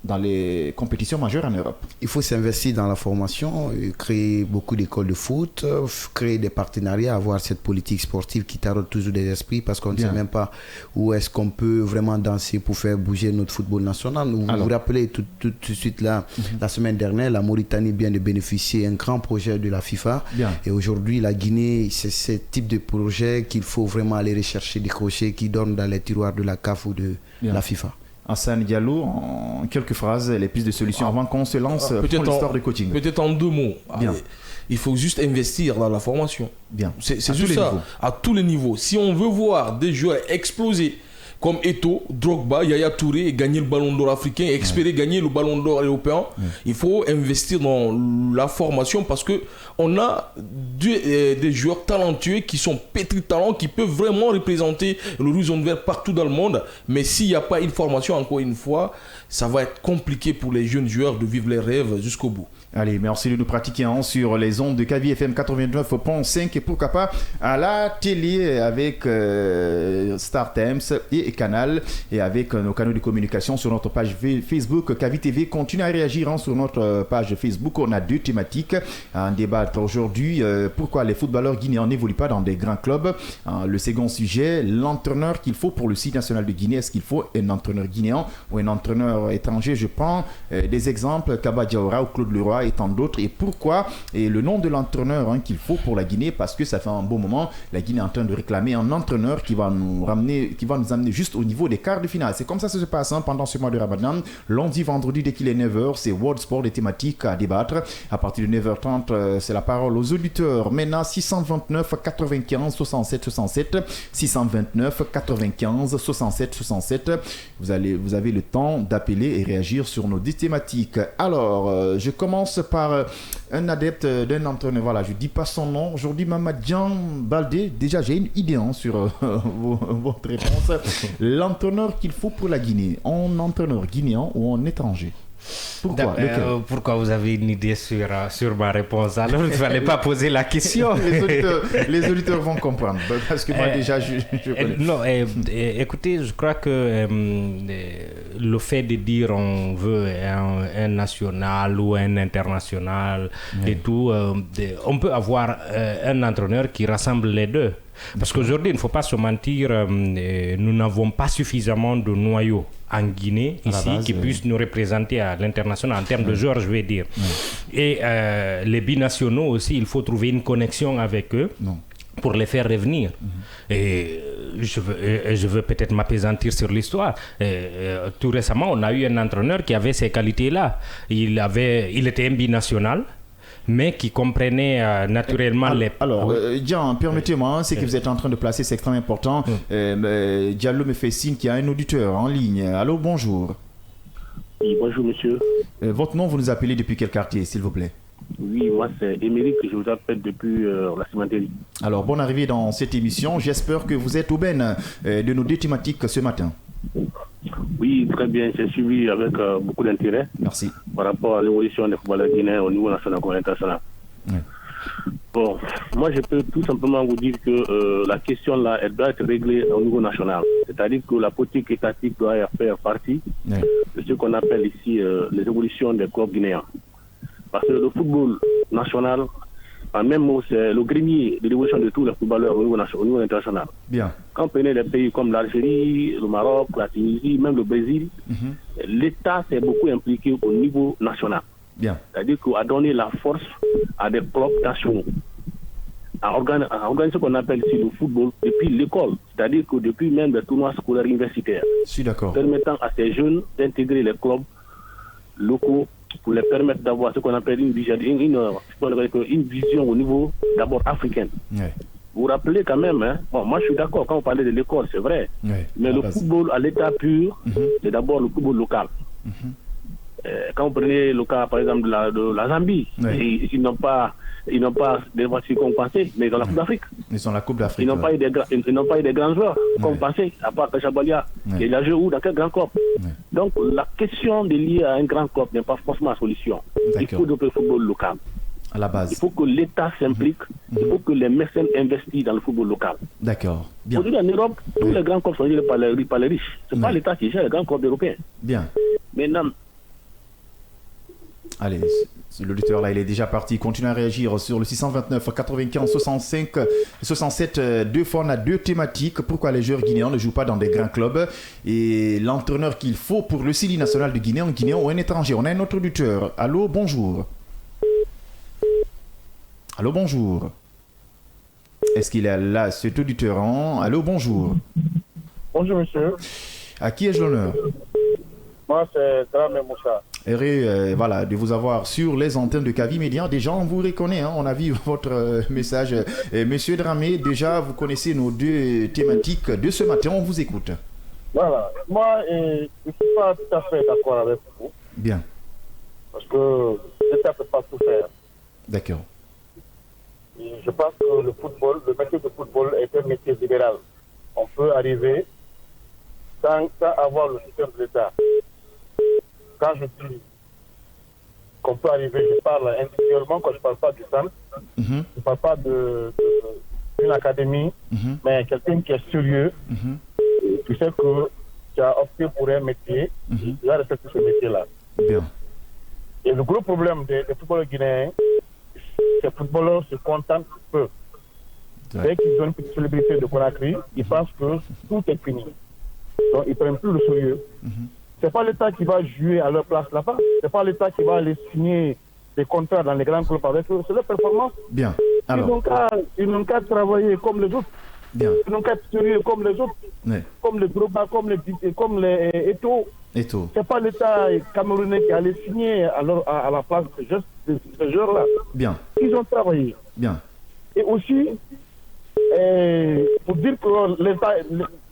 dans les compétitions majeures en Europe.
Il faut s'investir dans la formation, créer beaucoup d'écoles de foot, créer des partenariats, avoir cette politique sportive qui taraude toujours des esprits parce qu'on ne sait même pas où est-ce qu'on peut vraiment danser pour faire bouger notre football national. Vous vous rappelez tout de suite là, la semaine dernière, la Mauritanie vient de bénéficier d'un grand projet de la FIFA. Et aujourd'hui, la Guinée, c'est ce type de projet qu'il faut vraiment aller rechercher, décrocher, qui dorment dans les tiroirs de la CAF ou de la FIFA.
Hassan Diallo, en quelques phrases, les pistes de solutions avant qu'on se lance pour l'histoire de coaching.
Peut-être en deux mots. Il faut juste investir dans la formation. C'est juste ça, à tous les niveaux. Si on veut voir des joueurs exploser comme Eto'o, Drogba, Yaya Touré, gagner le ballon d'or africain, espérer gagner le ballon d'or européen, il faut investir dans la formation parce qu'on a des joueurs talentueux qui sont pétris de talent, qui peuvent vraiment représenter l'horizon vert partout dans le monde. Mais s'il n'y a pas une formation, encore une fois, ça va être compliqué pour les jeunes joueurs de vivre les rêves jusqu'au bout.
Allez, merci de nous pratiquer sur les ondes de Kavi FM 89.5 et pourquoi pas à la télé avec Star Times et Canal et avec nos canaux de communication sur notre page Facebook Kavi TV. Continuez à réagir sur notre page Facebook. On a deux thématiques à en débattre aujourd'hui. Pourquoi les footballeurs guinéens n'évoluent pas dans des grands clubs? Le second sujet, l'entraîneur qu'il faut pour le site national de Guinée. Est-ce qu'il faut un entraîneur guinéen ou un entraîneur étranger? Je prends des exemples, Kaba Diawara ou Claude Leroy et tant d'autres. Et pourquoi? Et le nom de l'entraîneur qu'il faut pour la Guinée, parce que ça fait un bon moment, la Guinée est en train de réclamer un entraîneur qui va nous amener juste au niveau des quarts de finale. C'est comme ça que ça se passe pendant ce mois de Ramadan. Lundi, vendredi, dès qu'il est 9h, c'est World Sport, des thématiques à débattre. À partir de 9h30, c'est la parole aux auditeurs. Maintenant, 629 95 67 67, 629 95 67 67. Vous avez le temps d'appeler et réagir sur nos 10 thématiques. Alors, je commence par un adepte d'un entraîneur. Voilà, je ne dis pas son nom. Aujourd'hui, Mamadjan Baldé. Déjà, j'ai une idée sur votre réponse. L'entraîneur qu'il faut pour la Guinée, un entraîneur guinéen ou un étranger?
Pourquoi vous avez une idée sur ma réponse? Alors, il ne fallait pas poser la question.
les auditeurs vont comprendre. Parce que moi, déjà, je connais.
Non, écoutez, je crois que le fait de dire on veut un national ou un international et tout, on peut avoir un entraîneur qui rassemble les deux. Parce qu'aujourd'hui, il ne faut pas se mentir, nous n'avons pas suffisamment de noyaux en Guinée ici qui puissent nous représenter à l'international en termes de joueurs, je vais dire. Et les binationaux aussi, il faut trouver une connexion avec eux. Pour les faire revenir. Et je veux peut-être m'apaisantir sur l'histoire. Tout récemment, on a eu un entraîneur qui avait ces qualités-là. Il était un binational, mais qui comprenait naturellement les...
Alors, Jean, permettez-moi, ce que vous êtes en train de placer, c'est extrêmement important. Diallo me fait signe qu'il y a un auditeur en ligne. Allô, bonjour.
Oui, bonjour monsieur.
Votre nom, vous nous appelez depuis quel quartier, s'il vous plaît?
Oui, moi c'est Émeric, je vous appelle depuis la cimenterie.
Alors, bonne arrivée dans cette émission. J'espère que vous êtes au ben de nos deux thématiques ce matin.
Oui, très bien. J'ai suivi avec beaucoup d'intérêt.
Merci.
Par rapport à l'évolution des footballeurs guinéens au niveau national et international.
Oui.
Bon, moi je peux tout simplement vous dire que la question là, elle doit être réglée au niveau national. C'est-à-dire que la politique étatique doit faire partie de ce qu'on appelle ici les évolutions des clubs guinéens. Parce que le football national, en même mot, c'est le grenier de l'évolution de tous les footballeurs au niveau international.
Bien.
Quand on prenait des pays comme l'Algérie, le Maroc, la Tunisie, même le Brésil, l'État s'est beaucoup impliqué au niveau national.
Bien.
C'est-à-dire qu'il a donné la force à des clubs nationaux, à organiser ce qu'on appelle ici le football depuis l'école, c'est-à-dire que depuis même les tournois scolaires universitaires.
Je suis d'accord.
Permettant à ces jeunes d'intégrer les clubs locaux pour les permettre d'avoir ce qu'on appelle une vision au niveau d'abord africaine.
Ouais.
Vous vous rappelez quand même, hein, bon, moi je suis d'accord, quand on parlait de l'école, c'est vrai, mais le football à l'état pur, c'est d'abord le football local. Quand vous prenez le cas par exemple de la Zambie, ils n'ont pas des voitures comme pensait, mais dans la Coupe d'Afrique.
Ils ont la Coupe d'Afrique.
Ils n'ont pas eu des grands joueurs comme pensait, à part Kachabalia. Il a joué où, dans quel grand club. Donc la question de lier à un grand club n'est pas forcément la solution. Il faut développer le football local. À la base. Il faut que l'État s'implique, il faut que les mécènes investissent dans le football local.
D'accord. Bien.
Aujourd'hui en Europe, tous les grands clubs sont gérés par les riches. Ce n'est pas l'État qui gère les grands clubs européens.
Bien.
Maintenant,
allez, l'auditeur là, il est déjà parti. Continue à réagir sur le 629 95 65 67. Deux fois, on a deux thématiques. Pourquoi les joueurs guinéens ne jouent pas dans des grands clubs et l'entraîneur qu'il faut pour le CELI national de Guinée, un Guinéen ou un étranger. On a un autre auditeur. Allô, bonjour. Allô, bonjour. Est-ce qu'il est là, cet auditeur, hein? Allô, bonjour.
Bonjour, monsieur.
À qui ai-je l'honneur?
Moi, c'est Dramé Moussa.
Heureux voilà, de vous avoir sur les antennes de Kavi Média. Déjà, on vous reconnaît, hein, on a vu votre message. Monsieur Dramé, déjà, vous connaissez nos deux thématiques de ce matin, on vous écoute.
Voilà. Moi, je ne suis pas tout à fait d'accord avec vous.
Bien.
Parce que l'État ne peut pas tout faire.
D'accord.
Et je pense que le métier de football est un métier libéral. On peut arriver sans avoir le soutien de l'État. Quand je dis qu'on peut arriver, je parle individuellement, quand je ne parle pas du centre, je ne parle pas d'une académie, mais quelqu'un qui est sérieux, tu sais que tu as opté pour un métier, tu vas respecter ce métier-là.
Bien.
Et le gros problème des footballeurs guinéens, ces footballeurs se contentent peu. Dès qu'ils ont une petite célébrité de Conakry, ils pensent que tout est fini. Donc ils ne prennent plus le sérieux. C'est pas l'État qui va jouer à leur place là-bas. C'est pas l'État qui va aller signer des contrats dans les grands clubs avec eux. C'est leur performance.
Bien. Alors.
Ils n'ont qu'à travailler comme les autres.
Bien.
Ils n'ont qu'à être sérieux comme les autres.
Ouais.
Comme les Droba, comme les Eto'o. C'est pas l'État camerounais qui allait signer à la place de ces joueurs-là.
Bien.
Ils ont travaillé.
Bien.
Et aussi, pour dire que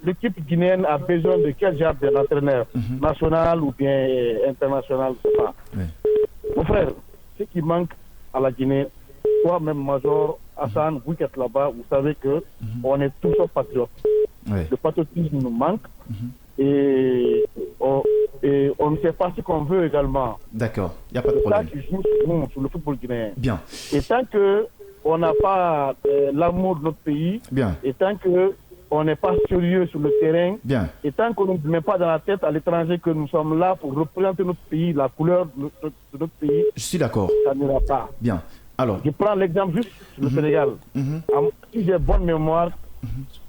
l'équipe guinéenne a besoin de quel genre d'entraîneur, national ou bien international, je ne sais pas. Mon frère, ce qui manque à la Guinée, toi-même, Major, Hassan, vous qui êtes là-bas, vous savez que on est tous patriotes. Le patriotisme nous manque et on ne sait pas ce qu'on veut également.
D'accord, il n'y a pas de problème.
C'est ça qui joue sur le football guinéen.
Bien.
Et tant qu'on n'a pas l'amour de notre pays,
bien.
Et tant qu'on n'est pas sérieux sur le terrain,
bien.
Et tant qu'on ne met pas dans la tête à l'étranger que nous sommes là pour représenter notre pays, la couleur de notre pays,
je suis d'accord.
Ça n'ira pas.
Bien. Alors.
Je prends l'exemple juste du Sénégal. Si j'ai bonne mémoire,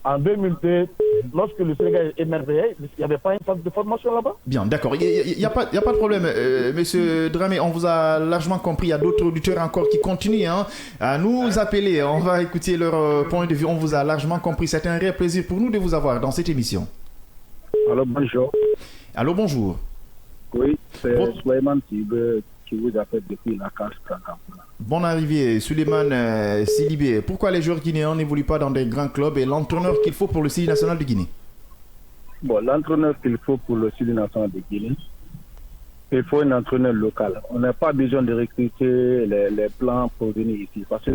en 2002, lorsque le Sénégal émerveillait, il n'y avait pas une phase de formation là-bas.
Bien, d'accord. Il n'y a pas de problème. Monsieur Dramé, on vous a largement compris. Il y a d'autres auditeurs encore qui continuent à nous appeler. On va écouter leur point de vue. On vous a largement compris. C'est un réel plaisir pour nous de vous avoir dans cette émission.
Allô, bonjour.
Allô, bonjour.
Oui, c'est Souleymane qui vous appelle depuis la case.
Bonne arrivée, Souleymane Sidibé. Pourquoi les joueurs guinéens n'évoluent pas dans des grands clubs et l'entraîneur qu'il faut pour le CELI national de Guinée?
Bon, l'entraîneur qu'il faut pour le CELI national de Guinée, il faut un entraîneur local. On n'a pas besoin de recruter les plans pour venir ici. Parce que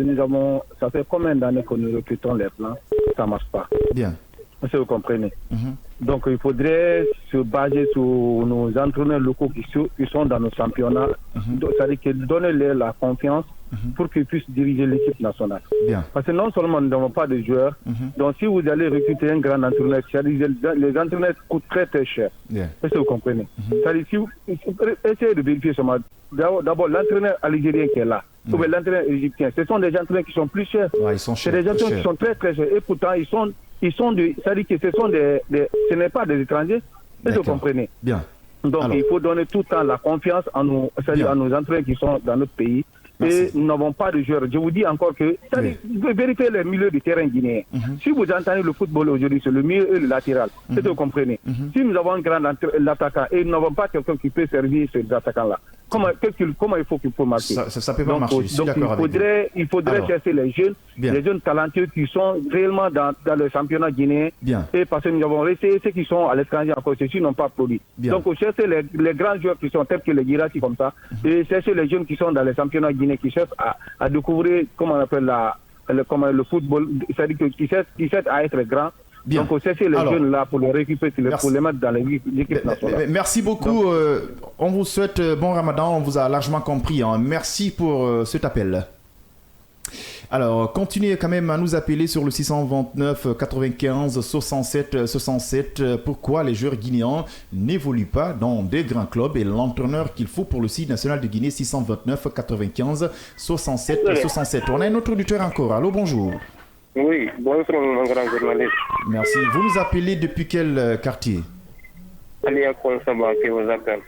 ça fait combien d'années que nous recrutons les plans, ça ne marche pas.
Bien.
Si vous comprenez. Donc il faudrait se baser sur nos entraîneurs locaux qui sont dans nos championnats, c'est-à-dire que donner-leur la confiance pour qu'ils puissent diriger l'équipe nationale.
Bien.
Parce que non seulement nous n'avons pas de joueurs, donc si vous allez recruter un grand entraîneur, les entraîneurs coûtent très très cher. Est-ce que vous comprenez? C'est-à-dire si vous essayez de vérifier seulement, d'abord l'entraîneur algérien qui est là, ou l'entraîneur égyptien, ce sont des entraîneurs qui sont plus chers.
Ouais, ils sont chers.
C'est des entraîneurs qui sont très très chers. Et pourtant, c'est-à-dire que ce n'est pas des étrangers. Est-ce que vous comprenez?
Bien.
Donc il faut donner tout le temps la confiance à nos entraîneurs qui sont dans notre pays. Et nous n'avons pas de joueurs. Je vous dis encore que, vérifiez les milieux du terrain guinéen. Si vous entendez le football aujourd'hui, c'est le milieu et le latéral. Est-ce que vous comprenez? Si nous avons un grand attaquant et nous n'avons pas quelqu'un qui peut servir ces attaquants-là, comment il faut qu'il faut marquer?
Ça peut pas marcher.
Donc il faudrait chercher les jeunes talentueux qui sont réellement dans le championnat guinéen.
Bien.
Et parce que nous avons essayé ceux qui sont à l'étranger encore, ceux-ci n'ont pas produit. Donc chercher les grands joueurs qui sont tels que les Girassi comme ça, et chercher les jeunes qui sont dans les championnats guinéens qui cherchent à découvrir comment on appelle le football, c'est-à-dire qui cherchent à être grands.
Bien.
Donc, chercher les jeunes là pour les récupérer, pour les mettre dans l'équipe nationale.
Merci beaucoup. On vous souhaite bon Ramadan. On vous a largement compris. Merci pour cet appel. Alors, continuez quand même à nous appeler sur le 629 95 67 67. Pourquoi les joueurs guinéens n'évoluent pas dans des grands clubs et l'entraîneur qu'il faut pour le site national de Guinée, 629 95 67 67. On a un autre auditeur encore. Allô, bonjour.
Oui, bonjour mon grand journaliste.
Merci. Vous nous appelez depuis quel quartier?
Alia Konsaba qui vous appelle.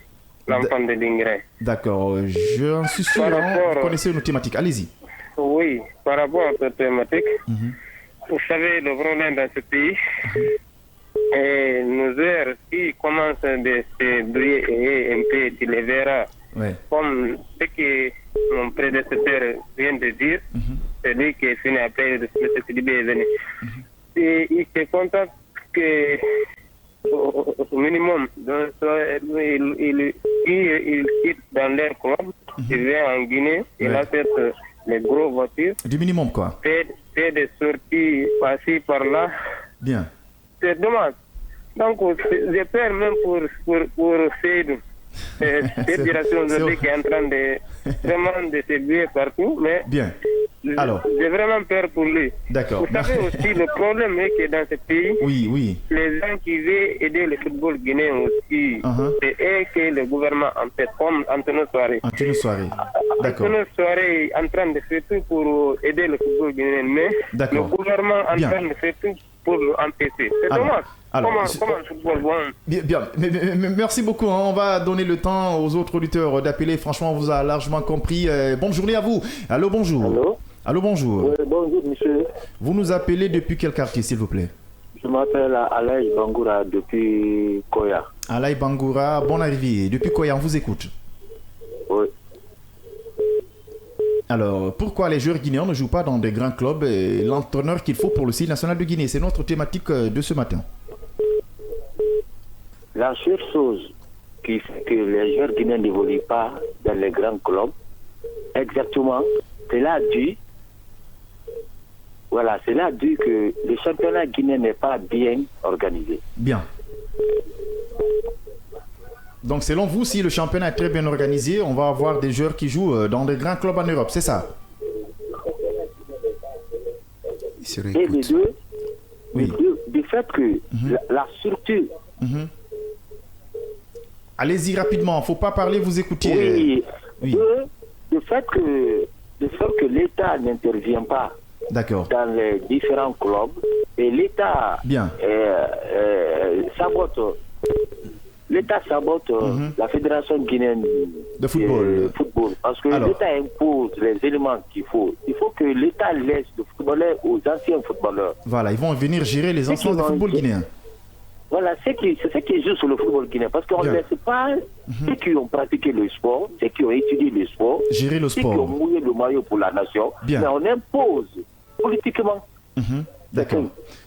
L'enfant de Dingré.
D'accord. Je suis sûr que vous connaissez nos thématiques. Allez-y.
Oui, par rapport à cette thématique, vous savez, le problème dans ce pays, et nos heures qui commencent de se briller et un peu, tu les verras, comme ce que mon prédécesseur vient de dire, c'est lui qui est fini après de M. Sidibé est venu. Et il se contente que au minimum, donc, il quitte dans l'air club, il vient en Guinée, il achète les gros voitures.
Du minimum quoi?
Fait des sorties par-ci, par-là.
Bien.
C'est dommage. Donc, j'ai peur même pour Seydou. Cette direction aujourd'hui qui est en train de vraiment de se buer partout, mais
bien. Alors,
j'ai vraiment peur pour lui.
D'accord.
Vous savez aussi, le problème est que dans ce pays, les gens qui veulent aider le football guinéen aussi, c'est eux que le gouvernement en fait, comme Antonio Soare.
D'accord.
Antonio Soare est en train de faire tout pour aider le football guinéen, mais le gouvernement est en train de faire tout pour l'empêcher. C'est dommage. Comment le football
Bien. Mais merci beaucoup. On va donner le temps aux autres auditeurs d'appeler. Franchement, on vous a largement compris. Bonne journée à vous. Allô, bonjour. Allô, bonjour.
Oui, bonjour, monsieur.
Vous nous appelez depuis quel quartier, s'il vous plaît?
Je m'appelle Alaï Bangoura depuis Koya.
Alaï Bangoura, bon arrivée. Depuis Koya, on vous écoute.
Oui.
Alors, pourquoi les joueurs guinéens ne jouent pas dans des grands clubs et l'entraîneur qu'il faut pour le site national de Guinée? C'est notre thématique de ce matin.
La seule chose qui fait que les joueurs guinéens n'évoluent pas dans les grands clubs, exactement, c'est là dû que le championnat guinéen n'est pas bien organisé.
Bien. Donc, selon vous, si le championnat est très bien organisé, on va avoir des joueurs qui jouent dans des grands clubs en Europe, c'est ça?
Et les deux, du fait que la structure...
Allez-y rapidement, il ne faut pas parler, vous écoutez.
Oui. Le fait que l'État n'intervient pas dans les différents clubs et l'État sabote la Fédération guinéenne
de football.
Parce que l'État impose les éléments qu'il faut. Il faut que l'État laisse le footballeur aux anciens footballeurs.
Voilà, ils vont venir gérer les anciens du football guinéen.
Voilà, c'est ce qui est juste sur le football guinéen. Parce qu'on ne laisse pas ceux qui ont pratiqué le sport, ceux qui ont étudié le sport,
gérer le sport,
ceux qui ont mouillé le maillot pour la nation. Mais on impose politiquement.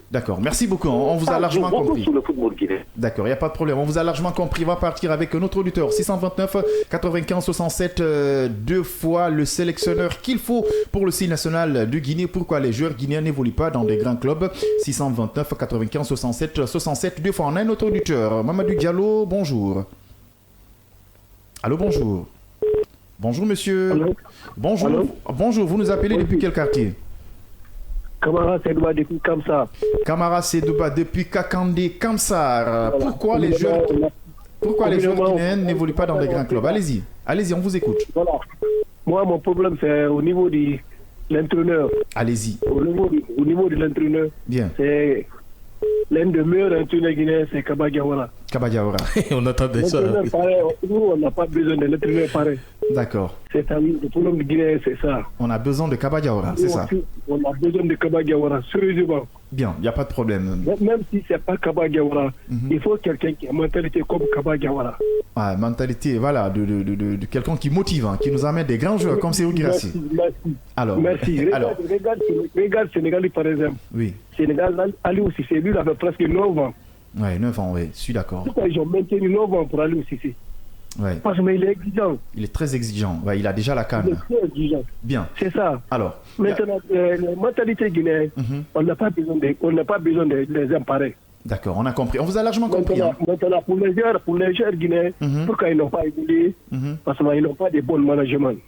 D'accord, merci beaucoup. On vous a largement compris.
Sur le football guinéen.
D'accord, il n'y a pas de problème. On vous a largement compris. On va partir avec notre auditeur. 629 95 67, deux fois le sélectionneur qu'il faut pour le signe national de Guinée. Pourquoi les joueurs guinéens n'évoluent pas dans des grands clubs? 629 95 67, deux fois. On a un autre auditeur. Mamadou Diallo, bonjour. Allô, bonjour. Bonjour, monsieur.
Allô?
Bonjour.
Allô?
Bonjour, vous nous appelez depuis quel quartier?
Camara Sedouba depuis Kamsar.
Camara Sedouba depuis Kakandé, Kamsar. Pourquoi les joueurs guinéens n'évoluent pas dans des grands clubs? Allez-y, on vous écoute.
Voilà. Moi, mon problème, c'est au niveau de l'entraîneur.
Allez-y.
Au niveau de l'entraîneur.
Bien.
C'est l'un des meilleurs entraîneurs guinéens, c'est Kaba Diawara.
On attendait ça.
Nous, on n'a pas besoin de l'entraîneur pareil.
D'accord.
Le problème du Guinée, c'est ça.
On a besoin de Kaba Diawara, c'est ça.
On a besoin de Kaba Diawara, sérieusement.
Bien, il n'y a pas de problème.
Même si ce n'est pas Kaba Diawara, il faut quelqu'un qui a une mentalité comme Kaba Diawara.
Ah, mentalité, voilà, de quelqu'un qui motive, qui nous amène des grands joueurs comme Serhou Guirassy.
Merci. Regarde Sénégal, par exemple.
Oui.
Sénégal, Aliou Cissé, lui, il avait presque 9 ans.
Oui, 9 ans, oui, je suis d'accord.
Pourquoi ils ont maintenu 9 ans pour Aliou Cissé?
Ouais.
Parce qu'il est exigeant.
Il est très exigeant. Ouais, il a déjà la canne.
Il est très exigeant.
Bien.
C'est ça.
Alors.
Maintenant, la mentalité guinéenne, on n'a pas besoin de les emparer.
D'accord, on a compris. On vous a largement compris.
Maintenant, pour les joueurs guinéens, pourquoi ils n'ont pas évolué? Parce qu'ils n'ont pas de bon management.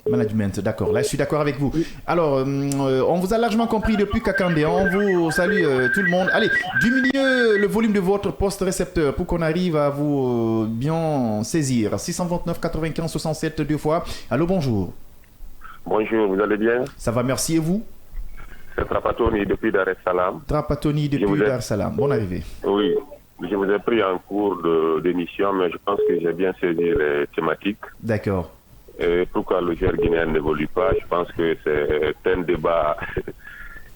D'accord. Là, je suis d'accord avec vous. Alors, on vous a largement compris depuis Kakandé. On vous salue tout le monde. Allez, diminuez le volume de votre poste récepteur pour qu'on arrive à vous bien saisir. 629 95 67 deux fois. Allô, bonjour.
Bonjour, vous allez bien?
Ça va, merci. Et vous?
C'est Trapatoni depuis Dar es Salaam.
Trapatoni depuis Dar es Salaam. Bonne arrivée.
Oui, je vous ai pris en cours d'émission, mais je pense que j'ai bien saisi les thématiques.
D'accord.
Et pourquoi le joueur guinéen n'évolue pas? Je pense que c'est un débat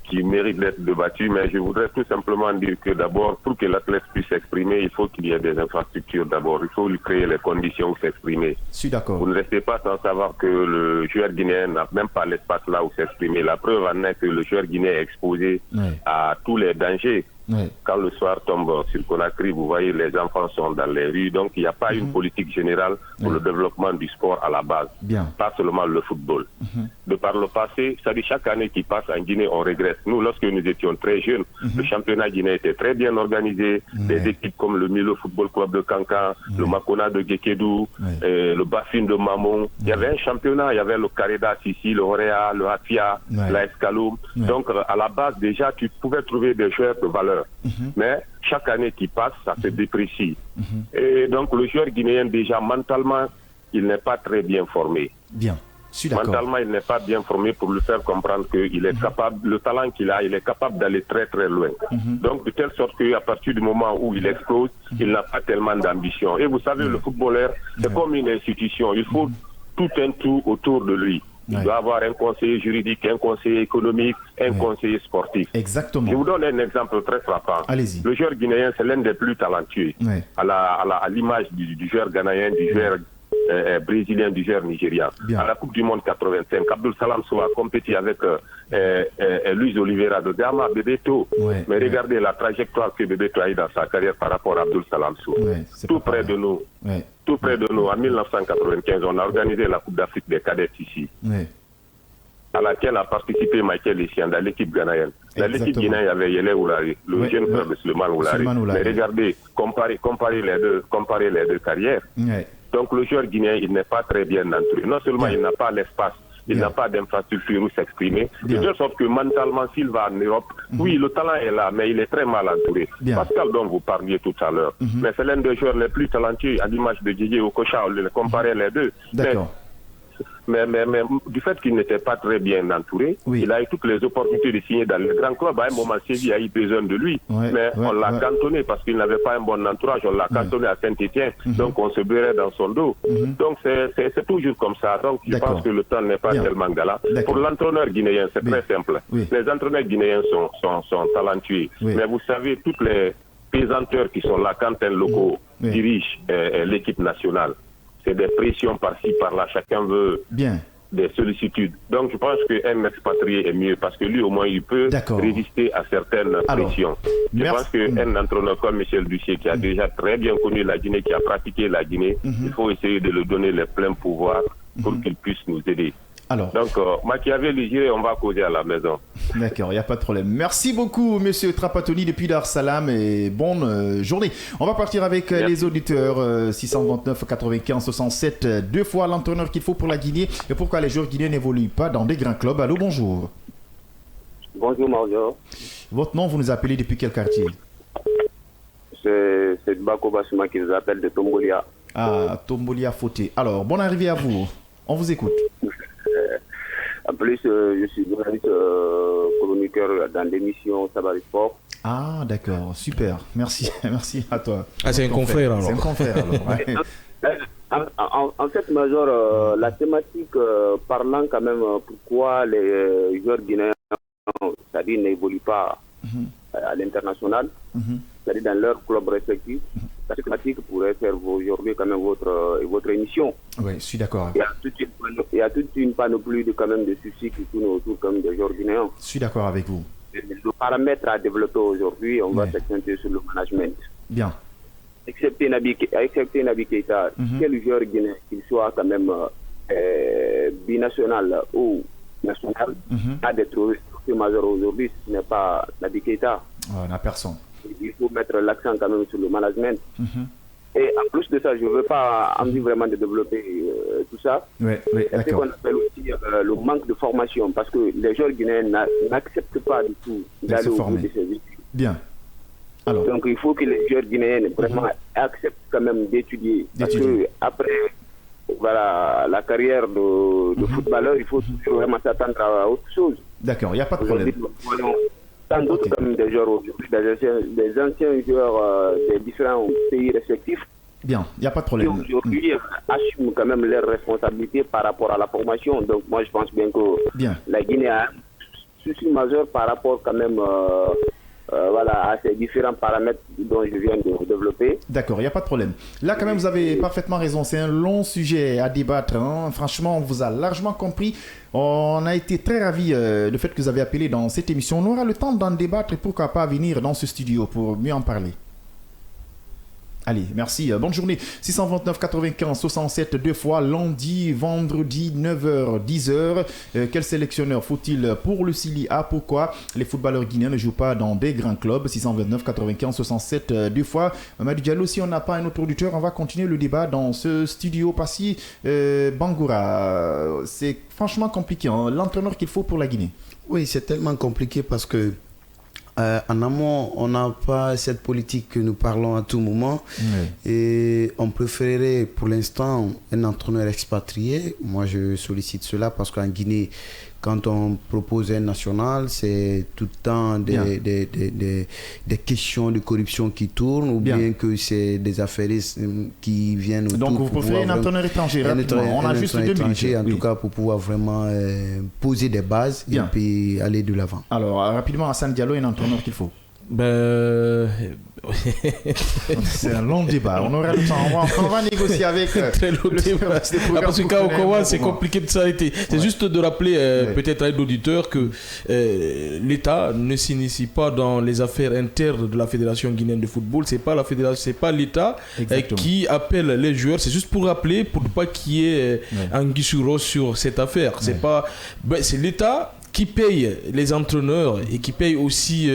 qui mérite d'être débattu, mais je voudrais tout simplement dire que d'abord, pour que l'athlète puisse s'exprimer, il faut qu'il y ait des infrastructures d'abord. Il faut lui créer les conditions où s'exprimer.
Je suis d'accord.
Vous ne restez pas sans savoir que le joueur guinéen n'a même pas l'espace là où s'exprimer. La preuve en est que le joueur guinéen est exposé à tous les dangers. Quand le soir tombe sur Conakry, vous voyez, les enfants sont dans les rues. Donc, il n'y a pas une politique générale pour le développement du sport à la base. Pas seulement le football. De par le passé, ça dit chaque année qui passe en Guinée, on régresse. Nous, lorsque nous étions très jeunes, le championnat guinéen était très bien organisé. Des équipes comme le Milo Football Club de Kankan, le Makona de Gekedou, le Bafin de Mamon. Il y avait un championnat, il y avait le Kareda ici, le Horea, le Hafia, la Escaloum. Donc, à la base, déjà, tu pouvais trouver des joueurs de valeur. Mais chaque année qui passe, ça se déprécie. Et donc le joueur guinéen, déjà mentalement, il n'est pas très bien formé.
Bien, je suis d'accord.
Mentalement, il n'est pas bien formé pour lui faire comprendre qu'il est capable, le talent qu'il a, il est capable d'aller très très loin. Donc de telle sorte qu'à partir du moment où il explose, il n'a pas tellement d'ambition. Et vous savez, le footballeur, c'est comme une institution. Il faut tout un tout autour de lui. Il doit avoir un conseiller juridique, un conseiller économique, un conseiller sportif.
Exactement.
Je vous donne un exemple très frappant.
Allez-y.
Le joueur guinéen, c'est l'un des plus talentueux. À l'image du joueur ghanéen, du joueur brésilien, du joueur nigérian. À la Coupe du Monde 85, Abdul Salam Sow a compéti avec Luis Oliveira de Gama, Bebeto. Mais regardez la trajectoire que Bebeto a eu dans sa carrière par rapport à Abdul Salam Sow. Tout près de nous. Tout près de nous, en 1995, on a organisé la Coupe d'Afrique des cadettes ici, à laquelle a participé Michael Essien dans l'équipe ghanéenne. Dans l'équipe guinéenne, il y avait Yele Oulari, le jeune frère de Suleiman Oulari. Mais regardez, comparez les deux carrières. Donc le joueur guinéen, il n'est pas très bien entouré. Non seulement il n'a pas l'espace, il n'a pas d'infrastructure où s'exprimer. De telle sorte que mentalement, s'il va en Europe, oui, le talent est là, mais il est très mal entouré. Pascal, dont vous parliez tout à l'heure, mais c'est l'un des joueurs les plus talentueux, à l'image de Didier Okocha, on les comparait les deux. Mais du fait qu'il n'était pas très bien entouré, il a eu toutes les opportunités de signer dans le grand club. À un moment, Séville a eu besoin de lui, mais on l'a cantonné parce qu'il n'avait pas un bon entourage. On l'a cantonné à Saint-Étienne, donc on se beurrait dans son dos. Donc c'est toujours comme ça. Donc je pense que le temps n'est pas tellement galant. Pour l'entraîneur guinéen, c'est très simple. Les entraîneurs guinéens sont talentueux, mais vous savez, toutes les pesanteurs qui sont là quand un loco dirige l'équipe nationale, c'est des pressions par-ci, par-là. Chacun veut des sollicitudes. Donc je pense qu'un expatrié est mieux parce que lui au moins il peut résister à certaines pressions. Je pense qu'un entraîneur comme Michel Duché qui a déjà très bien connu la Guinée, qui a pratiqué la Guinée, il faut essayer de lui donner les pleins pouvoirs pour qu'il puisse nous aider. Donc, Machiavelli, on va causer à la maison.
D'accord, il n'y a pas de problème. Merci beaucoup, monsieur Trapattoni depuis Dar Salam et bonne journée. On va partir avec les auditeurs 629 95 67. 2 fois l'entraîneur qu'il faut pour la Guinée et pourquoi les joueurs guinéens n'évoluent pas dans des grands clubs. Allô, bonjour.
Bonjour, Mario.
Votre nom, vous nous appelez depuis quel quartier?
C'est Bako Basuma qui nous appelle de Tombolia.
Ah, Tombolia Fauté. Alors, bonne arrivée à vous. On vous écoute.
En plus, je suis journaliste chroniqueur dans l'émission Sabari Sport.
Ah, d'accord, super. Merci, merci à toi.
Ah, c'est un confrère alors.
C'est un confrère alors. Ouais.
En fait, Major, la thématique parlant quand même pourquoi les joueurs guinéens, c'est-à-dire n'évoluent pas à l'international, c'est-à-dire dans leur club respectif. La thématique pourrait faire aujourd'hui quand même votre émission.
Oui, je suis d'accord.
Il y a toute une panoplie de soucis qui tournent autour comme des joueurs guinéens.
Je suis d'accord avec vous.
Le paramètre à développer aujourd'hui, on va s'accentrer sur le management.
Bien.
Excepté Nabi Keïta, quel joueur guinéen, qu'il soit quand même binational ou national, a des trophées majeurs aujourd'hui, ce n'est pas Nabi Keïta.
On n'a personne.
Il faut mettre l'accent quand même sur le management. Et en plus de ça, je ne veux pas envie vraiment de développer tout ça.
Oui,
c'est ce qu'on appelle aussi le manque de formation, parce que les joueurs guinéens n'acceptent pas du tout d'aller au bout de ces études.
Bien. Alors.
Donc il faut que les joueurs guinéens vraiment acceptent quand même d'étudier. Parce que après la carrière de footballeur, il faut vraiment s'attendre à autre chose.
D'accord, il n'y a pas de problème.
Tant d'autres comme des joueurs aujourd'hui, des anciens joueurs des différents pays respectifs.
Bien, il n'y a pas de problème.
Qui aujourd'hui assument quand même leurs responsabilités par rapport à la formation. Donc moi je pense bien que la Guinée a un souci majeur par rapport quand même à ces différents paramètres dont je viens de développer.
D'accord, il n'y a pas de problème. Là quand même vous avez parfaitement raison, c'est un long sujet à débattre. Franchement, on vous a largement compris. On a été très ravis du fait que vous avez appelé dans cette émission. On aura le temps d'en débattre et pourquoi pas venir dans ce studio pour mieux en parler. Allez, merci. Bonne journée. 629 95 67 2 fois lundi, vendredi 9h, 10h. Quel sélectionneur faut-il pour le Sili A? Pourquoi les footballeurs guinéens ne jouent pas dans des grands clubs? 629 95 67 2 fois. Madou Diallo, si on n'a pas un autre auditeur, on va continuer le débat dans ce studio. Passi Bangoura, c'est franchement compliqué. L'entraîneur qu'il faut pour la Guinée.
Oui, c'est tellement compliqué parce que en amont, on n'a pas cette politique que nous parlons à tout moment et on préférerait pour l'instant un entraîneur expatrié. Moi, je sollicite cela parce qu'en Guinée, quand on propose un national, c'est tout le temps des questions de corruption qui tournent ou bien que c'est des affairistes qui viennent autour.
Donc vous préférez un entraîneur étranger rapidement. On a juste 2 minutes.
En tout cas, pour pouvoir vraiment poser des bases et puis aller de l'avant.
Alors, rapidement, Hassan Diallo est un entraîneur qu'il faut. C'est un long débat. On aura le temps. On va négocier avec.
Très long débat. Parce que quand on commence, c'est compliqué de s'arrêter. C'est juste de rappeler peut-être à l'auditeur que l'État ne s'initie pas dans les affaires internes de la Fédération guinéenne de football. C'est pas la fédération, c'est pas l'État qui appelle les joueurs. C'est juste pour rappeler, pour ne pas qu'il y ait anguille sous roche sur cette affaire. C'est pas, c'est l'État qui paye les entraîneurs et qui paye aussi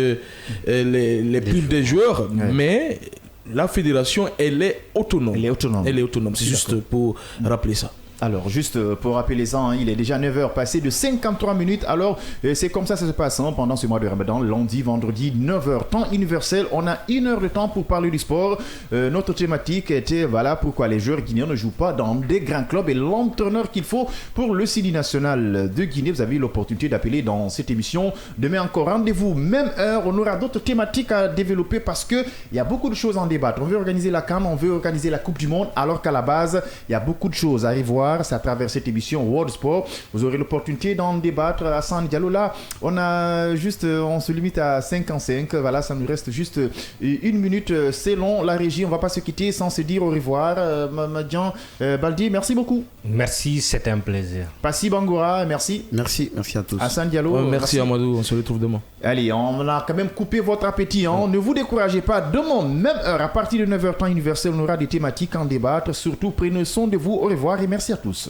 les bulles des joueurs, mais la fédération, elle est autonome. Elle est autonome. C'est juste pour rappeler ça.
Alors, juste pour rappeler les ans, il est déjà 9h passé de 53 minutes. Alors, c'est comme ça que ça se passe pendant ce mois de Ramadan, lundi, vendredi, 9h, temps universel. On a 1 heure de temps pour parler du sport. Notre thématique était, pourquoi les joueurs guinéens ne jouent pas dans des grands clubs et l'entraîneur qu'il faut pour le Sili national de Guinée. Vous avez eu l'opportunité d'appeler dans cette émission. Demain encore, rendez-vous, même heure. On aura d'autres thématiques à développer parce qu'il y a beaucoup de choses à en débattre. On veut organiser la CAN, on veut organiser la Coupe du Monde, alors qu'à la base, il y a beaucoup de choses à revoir soir, c'est à travers cette émission World Sport. Vous aurez l'opportunité d'en débattre. Hassan Diallo, là, on se limite à 55. Voilà, ça nous reste juste 1 minute. C'est long, la régie. On ne va pas se quitter sans se dire au revoir. Madian Baldi, merci beaucoup.
Merci, c'était un plaisir.
Passi Bangoura, merci.
Merci à tous.
Hassan Diallo.
Merci Amadou, on se retrouve demain.
Allez, on a quand même coupé votre appétit. Ne vous découragez pas. Demain, même heure, à partir de 9h temps universel, on aura des thématiques en débattre. Surtout, prenez soin de vous. Au revoir et merci à tous.